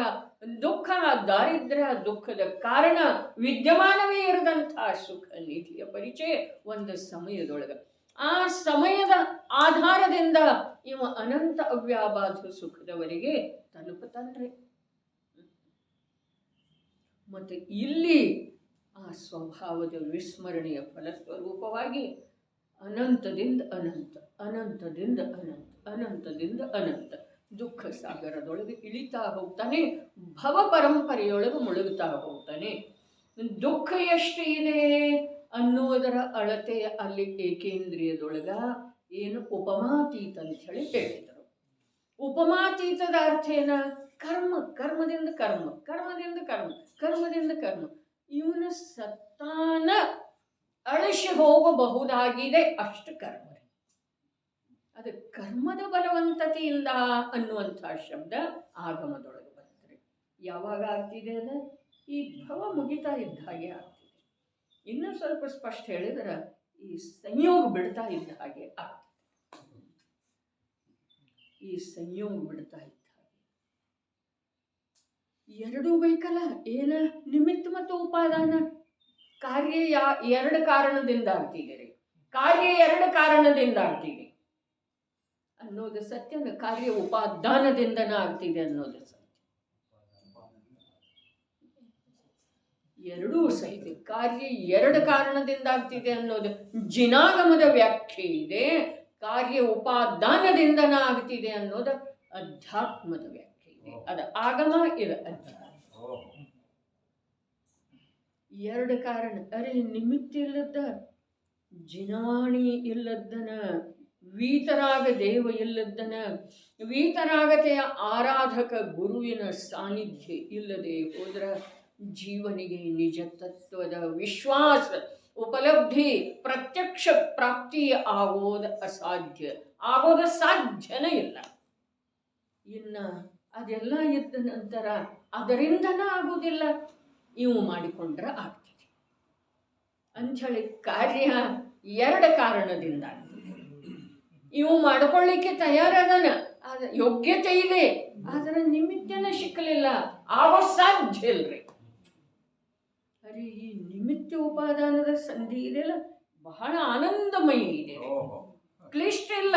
ದುಃಖ ದಾರಿದ್ರ್ಯ ದುಃಖದ ಕಾರಣ ವಿದ್ಯಮಾನವೇ ಇರದಂಥ ಸುಖ ನಿಧಿಯ ಪರಿಚಯ ಒಂದು ಸಮಯದೊಳಗೆ. ಆ ಸಮಯದ ಆಧಾರದಿಂದ ಇವ ಅನಂತ ಅವ್ಯಾಬಾಧ ಸುಖದವರೆಗೆ ತಲುಪುತ್ತಾನ್ರಿ. ಮತ್ತು ಇಲ್ಲಿ ಆ ಸ್ವಭಾವದ ವಿಸ್ಮರಣೆಯ ಫಲಸ್ವರೂಪವಾಗಿ ಅನಂತದಿಂದ ಅನಂತ, ಅನಂತದಿಂದ ಅನಂತ, ಅನಂತದಿಂದ ಅನಂತ ದುಃಖ ಸಾಗರದೊಳಗೆ ಇಳಿತಾ ಹೋಗ್ತಾನೆ, ಭವ ಪರಂಪರೆಯೊಳಗೆ ಮುಳುಗುತ್ತಾ ಹೋಗ್ತಾನೆ. ದುಃಖ ಎಷ್ಟು ಇದೆ ಅನ್ನುವುದರ ಅಳತೆ ಅಲ್ಲಿ ಏಕೇಂದ್ರಿಯದೊಳಗ ಏನು ಉಪಮಾತೀತ ಅಂತ ಹೇಳಿ ಹೇಳಿದರು. ಉಪಮಾತೀತದ ಅರ್ಥ ಏನ? ಕರ್ಮದಿಂದ ಕರ್ಮ, ಕರ್ಮದಿಂದ ಕರ್ಮ, ಕರ್ಮದಿಂದ ಕರ್ಮ. ಇವನ ಸತ್ತಾನ ಅಳಿಸಿ ಹೋಗಬಹುದಾಗಿದೆ ಅಷ್ಟು ಕರ್ಮ. ಅದು ಕರ್ಮದ ಬಲವಂತತೆಯಿಂದ ಅನ್ನುವಂಥ ಶಬ್ದ ಆಗಮದೊಳಗೆ ಬರ್ತದೆ. ಯಾವಾಗ ಆಗ್ತಿದೆ ಅದ? ಈ ಭವ ಮುಗಿತಾ ಇದ್ದ ಹಾಗೆ ಆಗ್ತಿದೆ. ಇನ್ನೂ ಸ್ವಲ್ಪ ಸ್ಪಷ್ಟ ಹೇಳಿದ್ರೆ ಈ ಸಂಯೋಗ ಬಿಡ್ತಾ ಇದ್ದ ಹಾಗೆ ಆಗ್ತದೆ. ಈ ಸಂಯೋಗ ಬಿಡ್ತಾ ಇದ್ದ ಹಾಗೆ ಎರಡೂ ಬೇಕಲ್ಲ. ಏನ? ನಿಮಿತ್ತ ಮತ್ತು ಉಪಾದಾನ. ಕಾರ್ಯ 2 ಕಾರಣದಿಂದ ಆಗ್ತಿದೆ. ಕಾರ್ಯ 2 ಕಾರಣದಿಂದ ಆಗ್ತಿದೆ ಅನ್ನೋದು ಸತ್ಯನ. ಕಾರ್ಯ ಉಪಾದಾನದಿಂದನ ಆಗ್ತಿದೆ ಅನ್ನೋದು ಸತ್ಯ. ಎರಡೂ ಸಹಿತ. ಕಾರ್ಯ 2 ಕಾರಣದಿಂದ ಆಗ್ತಿದೆ ಅನ್ನೋದು ಜಿನಾಗಮದ ವ್ಯಾಖ್ಯೆ ಇದೆ. ಕಾರ್ಯ ಉಪಾದಾನದಿಂದನ ಆಗ್ತಿದೆ ಅನ್ನೋದು ಅಧ್ಯಾತ್ಮದ ವ್ಯಾಖ್ಯೆ ಇದೆ. ಆಗ್ತಿದೆ. ಅದು ಆಗಮ, ಇದು ಅಧ್ಯಾತ್ಮ. ಎರಡು ಕಾರಣ. ಅರೆ ನಿಮಿತ್ತ ಇಲ್ಲದ, ಜಿನವಾಣಿ ಇಲ್ಲದ್ದನ, ವೀತರಾಗ ದೇವ ಇಲ್ಲದ್ದನ, ವೀತರಾಗತೆಯ ಆರಾಧಕ ಗುರುವಿನ ಸಾನ್ನಿಧ್ಯ ಇಲ್ಲದೆ ಹೋದ್ರ ಜೀವನಿಗೆ ನಿಜ ತತ್ವದ ವಿಶ್ವಾಸ, ಉಪಲಬ್ಧಿ, ಪ್ರತ್ಯಕ್ಷ ಪ್ರಾಪ್ತಿ ಆಗೋದು ಅಸಾಧ್ಯ, ಆಗೋದು ಸಾಧ್ಯನೇ ಇಲ್ಲ. ಇನ್ನ ಅದೆಲ್ಲ ಇದ್ದ ನಂತರ ಅದರಿಂದನ ಆಗುವುದಿಲ್ಲ, ಇವು ಮಾಡಿಕೊಂಡ್ರೆ ಆಗ್ತದೆ ಅಂಥೇಳಿ ಕಾರ್ಯ ಎರಡು ಕಾರಣದಿಂದ ಆಗ್ತದೆ. ಇವು ಮಾಡ್ಕೊಳ್ಳಿಕ್ಕೆ ತಯಾರದನ, ಆದ ಯೋಗ್ಯತೆ ಇದೆ, ಆದರೆ ನಿಮಿತ್ತನ ಸಿಕ್ಕಲಿಲ್ಲ, ಆಗೋ ಸಾಧ್ಯ ಇಲ್ರಿ. ಅರೆ ಈ ನಿಮಿತ್ತ ಉಪಾದಾನದ ಸಂಧಿ ಇದೆಯಲ್ಲ ಬಹಳ ಆನಂದಮಯ ಇದೆ, ಕ್ಲಿಷ್ಟ ಇಲ್ಲ,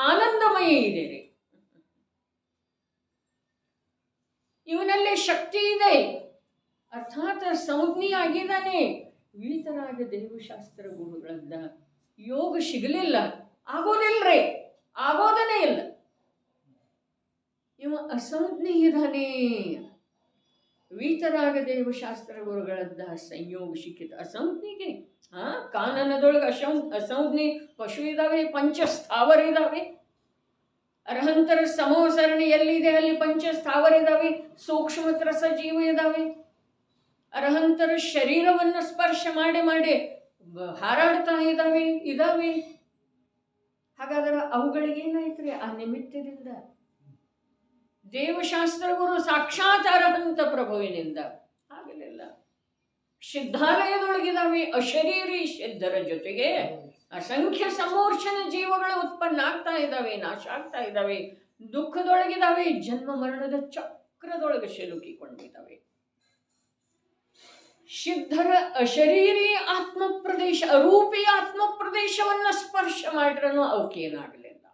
ಆನಂದಮಯ ಇದೆ ರೀ. ಇವನಲ್ಲಿ ಶಕ್ತಿ ಇದೆ, ಅರ್ಥಾತ್ ಸಂಜ್ಞಿ ಆಗಿದ್ದಾನೆ. ವೀತರಾಗ ದೇವಶಾಸ್ತ್ರ ಗುರುಗಳಿಂದ ಯೋಗ ಸಿಗಲಿಲ್ಲ, ಆಗೋದಿಲ್ರಿ, ಆಗೋದನೇ ಇಲ್ಲ. ಇವ ಅಸಂಜ್ಞಿ ಇದ್ದಾನೆ. ವೀತರಾಗ ದೇವಶಾಸ್ತ್ರ ಗುರುಗಳದ್ದ ಸಂಯೋಗ ಸಿಕ್ಕಿತು ಅಸಂಜ್ಞಿಗೆ. ಕಾನನದೊಳಗೆ ಅಸಂಜ್ಞಿ ಪಶು ಇದಾವೆ, ಪಂಚಸ್ಥಾವರ ಇದಾವೆ. ಅರ್ಹಂತರ ಸಮೂಹ ಸರಣಿ ಎಲ್ಲಿದೆ ಅಲ್ಲಿ ಪಂಚಸ್ಥಾವರ ಇದಾವೆ, ಸೂಕ್ಷ್ಮತರ ಸಜೀವ ಇದಾವೆ. ಅರ್ಹಂತರ ಶರೀರವನ್ನು ಸ್ಪರ್ಶ ಮಾಡಿ ಮಾಡಿ ಹಾರಾಡ್ತಾ ಇದಾವೆ. ಹಾಗಾದ್ರೆ ಅವುಗಳಿಗೇನಾಯ್ತ್ರಿ ಆ ನಿಮಿತ್ತದಿಂದ? ದೇವಶಾಸ್ತ್ರ ಗುರು ಸಾಕ್ಷಾತ್ ಅರ್ಹಂತ ಪ್ರಭುವಿನಿಂದ ಆಗಲಿಲ್ಲ. ಸಿದ್ಧಾಲಯದೊಳಗಿದಾವೆ ಅಶರೀರಿ ಸಿದ್ಧರ ಜೊತೆಗೆ ಅಸಂಖ್ಯ ಸಮೂರ್ಛನ ಜೀವಗಳು ಉತ್ಪನ್ನ ಆಗ್ತಾ ಇದ್ದಾವೆ, ನಾಶ ಆಗ್ತಾ ಇದ್ದಾವೆ, ದುಃಖದೊಳಗಿದಾವೆ, ಜನ್ಮ ಮರಣದ ಚಕ್ರದೊಳಗೆ ಸಿಲುಕಿಕೊಂಡಿದ್ದಾವೆ. ಸಿದ್ಧರ ಅಶರೀರಿ ಆತ್ಮ ಪ್ರದೇಶ, ಅರೂಪಿ ಆತ್ಮ ಪ್ರದೇಶವನ್ನ ಸ್ಪರ್ಶ ಮಾಡ್ರನು ಅವಕ್ಕೇನಾಗಲಿಲ್ಲ.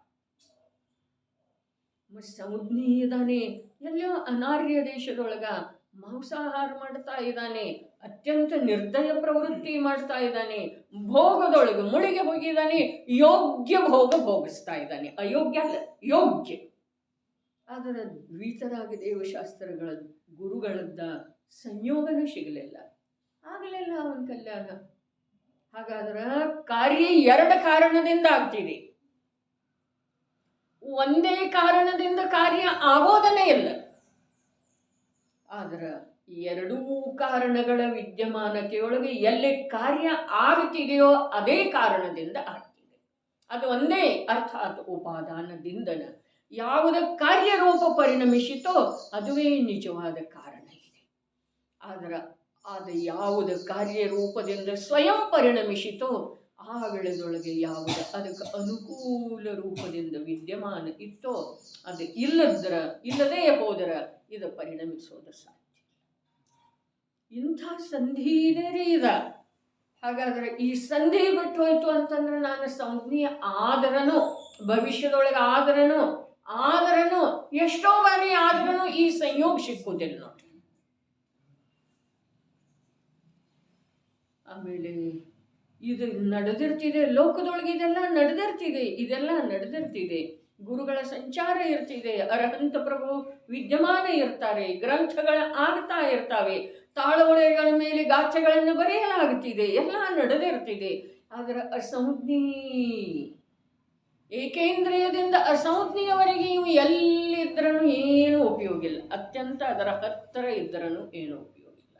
ಸಂಜ್ಞಿ ಇದ್ದಾನೆ, ಎಲ್ಲೋ ಅನಾರ್ಯ ದೇಶದೊಳಗ ಮಾಂಸಾಹಾರ ಮಾಡ್ತಾ ಇದ್ದಾನೆ, ಅತ್ಯಂತ ನಿರ್ದಯ ಪ್ರವೃತ್ತಿ ಮಾಡ್ತಾ ಇದ್ದಾನೆ, ಭೋಗದೊಳಗೆ ಮುಳಿಗೆ ಹೋಗಿದ್ದಾನೆ, ಯೋಗ್ಯ ಭೋಗ ಭೋಗಿಸ್ತಾ ಇದ್ದಾನೆ, ಅಯೋಗ್ಯ ಅಲ್ಲ ಯೋಗ್ಯ. ಆದರೆ ವೀತರಾಗ ದೇವಶಾಸ್ತ್ರಗಳ ಗುರುಗಳದ್ದ ಸಂಯೋಗನೂ ಸಿಗಲಿಲ್ಲ, ಆಗಲಿಲ್ಲ ಅವನ ಕಲ್ಯಾಣ. ಹಾಗಾದ್ರೆ ಕಾರ್ಯ ಎರಡು ಕಾರಣದಿಂದ ಆಗ್ತಿದೆ, ಒಂದೇ ಕಾರಣದಿಂದ ಕಾರ್ಯ ಆಗೋದನೇ ಇಲ್ಲ. ಆದ್ರೆ ಎರಡೂ ಕಾರಣಗಳ ವಿದ್ಯಮಾನತೆಯೊಳಗೆ ಎಲ್ಲಿ ಕಾರ್ಯ ಆಗ್ತಿದೆಯೋ ಅದೇ ಕಾರಣದಿಂದ ಆಗ್ತಿದೆ. ಅದು ಒಂದೇ, ಅರ್ಥಾತ್ ಉಪಾದಾನದಿಂದನ ಯಾವುದ ಕಾರ್ಯರೂಪ ಪರಿಣಮಿಸಿತೋ ಅದುವೇ ನಿಜವಾದ ಕಾರಣ ಇದೆ. ಆದ್ರೆ ಅದು ಯಾವುದ ಕಾರ್ಯರೂಪದಿಂದ ಸ್ವಯಂ ಪರಿಣಮಿಸಿತೋ ಆ ವೇಳೆದೊಳಗೆ ಯಾವುದು ಅದಕ್ಕೆ ಅನುಕೂಲ ರೂಪದಿಂದ ವಿದ್ಯಮಾನ ಇತ್ತೋ ಅದು ಇಲ್ಲದೇ ಹೋದರ ಇದು ಪರಿಣಮಿಸೋದು ಸಾಧ್ಯ. ಇಂಥ ಸಂಧಿ ಇದೆ ರೀ ಇದ. ಹಾಗಾದ್ರೆ ಈ ಸಂಧಿ ಬಿಟ್ಟು ಹೋಯ್ತು ಅಂತಂದ್ರೆ ನಾನು ಸಂಜ್ಞೆ ಆದರನು, ಭವಿಷ್ಯದೊಳಗೆ ಆದರನು ಎಷ್ಟೋ ಬಾರಿ ಆದ್ರೂ ಈ ಸಂಯೋಗ ಸಿಕ್ಕುದಿಲ್ಲ ನೋಡ್ರಿ. ಆಮೇಲೆ ಇದು ನಡೆದಿರ್ತಿದೆ, ಲೋಕದೊಳಗೆ ಇದೆಲ್ಲ ನಡೆದಿರ್ತಿದೆ, ಗುರುಗಳ ಸಂಚಾರ ಇರ್ತಿದೆ, ಅರಹಂತ ಪ್ರಭು ವಿದ್ಯಮಾನ ಇರ್ತಾರೆ, ಗ್ರಂಥಗಳ ಆಗ್ತಾ ಇರ್ತಾವೆ, ತಾಳವಳೆಗಳ ಮೇಲೆ ಗಾಥೆಗಳನ್ನು ಬರೆಯಲಾಗುತ್ತಿದೆ, ಎಲ್ಲ ನಡೆದಿರ್ತಿದೆ. ಆದರೆ ಅಸಂಜ್ಞಿ, ಏಕೇಂದ್ರಿಯದಿಂದ ಅಸಂಜ್ಞಿಯವರೆಗೆ ಇವು ಎಲ್ಲಿದ್ರೂ ಏನೂ ಉಪಯೋಗ ಇಲ್ಲ, ಅತ್ಯಂತ ಅದರ ಹತ್ತಿರ ಇದ್ರೂ ಏನೂ ಉಪಯೋಗ ಇಲ್ಲ.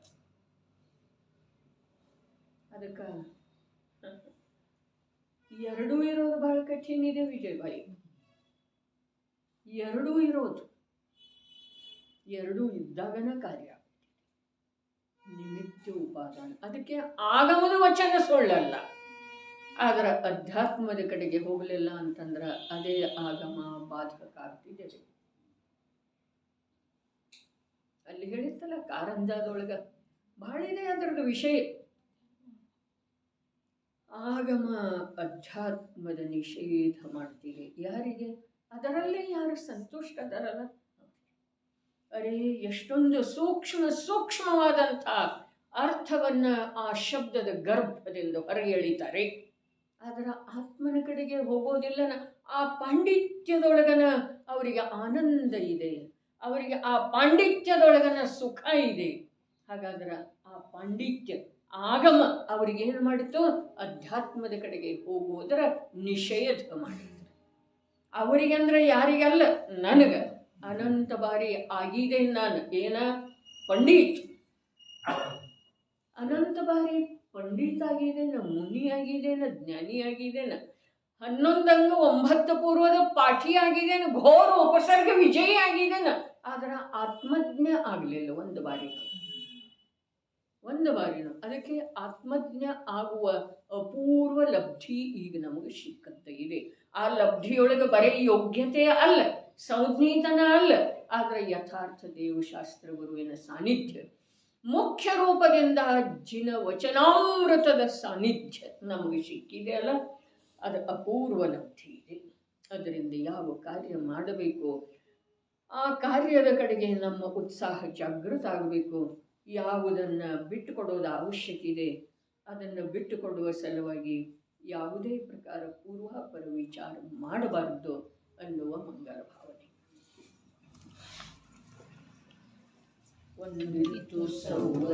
ಅದಕ್ಕೆ ಎರಡೂ ಇರೋದು ಬಹಳ ಕಠಿಣ ಇದೆ ವಿಜಯಭಾಯಿ. ಎರಡೂ ಇದ್ದಾಗನ ಕಾರ್ಯ, ನಿಮಿತ್ತ ಉಪಾದಾನ. ಅದಕ್ಕೆ ಆಗಮದ ವಚನ ಸುಳ್ಳಲ್ಲ. ಆದ್ರೆ ಅಧ್ಯಾತ್ಮದ ಕಡೆಗೆ ಹೋಗಲಿಲ್ಲ ಅಂತಂದ್ರ ಅದೇ ಆಗಮ ಬಾಧಕ ಆಗ್ತಿದೆ. ಅಲ್ಲಿ ಹೇಳಿತ್ತಲ್ಲ ಕಾರಂಜಾದೊಳಗ ಬಹಳ ಇದೆ ಅದರದ್ದು ವಿಷಯ. ಆಗಮ ಅಧ್ಯಾತ್ಮದ ನಿಷೇಧ ಮಾಡ್ತೀರಿ, ಯಾರಿಗೆ? ಅದರಲ್ಲೇ ಯಾರು ಸಂತುಷ್ಟದರಲ್ಲ. ಅರೆ ಎಷ್ಟೊಂದು ಸೂಕ್ಷ್ಮವಾದಂಥ ಅರ್ಥವನ್ನ ಆ ಶಬ್ದದ ಗರ್ಭದಿಂದ ಹೊರಗೆ ಎಳಿತಾರೆ. ಆದರೆ ಆತ್ಮನ ಕಡೆಗೆ ಹೋಗೋದಿಲ್ಲ. ಆ ಪಾಂಡಿತ್ಯದೊಳಗನ ಅವರಿಗೆ ಆನಂದ ಇದೆ, ಅವರಿಗೆ ಆ ಪಾಂಡಿತ್ಯದೊಳಗನ ಸುಖ ಇದೆ. ಹಾಗಾದ್ರೆ ಆ ಪಾಂಡಿತ್ಯ ಆಗಮ ಅವರಿಗೆ ಏನು ಮಾಡಿತು? ಅಧ್ಯಾತ್ಮದ ಕಡೆಗೆ ಹೋಗುವುದರ ನಿಷೇಧ ಮಾಡಿತು. ಅವರಿಗೆ ಅಂದ್ರೆ ಯಾರಿಗಲ್ಲ, ನನಗ ಅನಂತ ಬಾರಿ ಆಗಿದ್ದೇನೆ ನಾನು. ಏನ? ಪಂಡಿತ್. ಅನಂತ ಬಾರಿ ಪಂಡಿತ ಆಗಿದ್ದೇನೆ, ಮುನಿ ಆಗಿದ್ದೇನೆ, ಜ್ಞಾನಿ ಆಗಿದ್ದೇನೆ, 11 ಅಂಗ 9 ಪೂರ್ವದ ಪಾಠಿ ಆಗಿದ್ದೇನೆ, ಘೋರ ಉಪಸರ್ಗ ವಿಜಯಿ ಆಗಿದ್ದೇನೆ. ಆದ್ರೆ ಆತ್ಮಜ್ಞ ಆಗಲಿಲ್ಲ ಒಂದು ಬಾರಿನೂ. ಅದಕ್ಕೆ ಆತ್ಮಜ್ಞ ಆಗುವ ಅಪೂರ್ವ ಲಬ್ಧಿ ಈಗ ನಮಗೆ ಸಿಕ್ಕಂತ ಇದೆ. ಆ ಲಬ್ಧಿಯೊಳಗೆ ಬರೀ ಯೋಗ್ಯತೆ ಅಲ್ಲ, ಸಂಜ್ಞೀತನ ಅಲ್ಲ, ಆದ್ರೆ ಯಥಾರ್ಥ ದೇವಶಾಸ್ತ್ರ ಗುರುವಿನ ಸಾನ್ನಿಧ್ಯ, ಮುಖ್ಯ ರೂಪದಿಂದ ಅಜ್ಜಿನ ವಚನಾಮೃತದ ಸಾನ್ನಿಧ್ಯ ನಮಗೆ ಸಿಕ್ಕಿದೆ ಅಲ್ಲ, ಅದು ಅಪೂರ್ವ ಲಬ್ಧಿ ಇದೆ. ಅದರಿಂದ ಯಾವ ಕಾರ್ಯ ಮಾಡಬೇಕು ಆ ಕಾರ್ಯದ ಕಡೆಗೆ ನಮ್ಮ ಉತ್ಸಾಹ ಜಾಗೃತ ಆಗಬೇಕು. ಯಾವುದನ್ನು ಬಿಟ್ಟುಕೊಡೋದು ಅವಶ್ಯಕ ಇದೆ ಅದನ್ನು ಬಿಟ್ಟುಕೊಡುವ ಸಲುವಾಗಿ ಯಾವುದೇ ಪ್ರಕಾರ ಪೂರ್ವಾಪರ ವಿಚಾರ ಮಾಡಬಾರದು ಅನ್ನುವ ಮಂಗಲ ಭಾವನೆ. ಒಂದು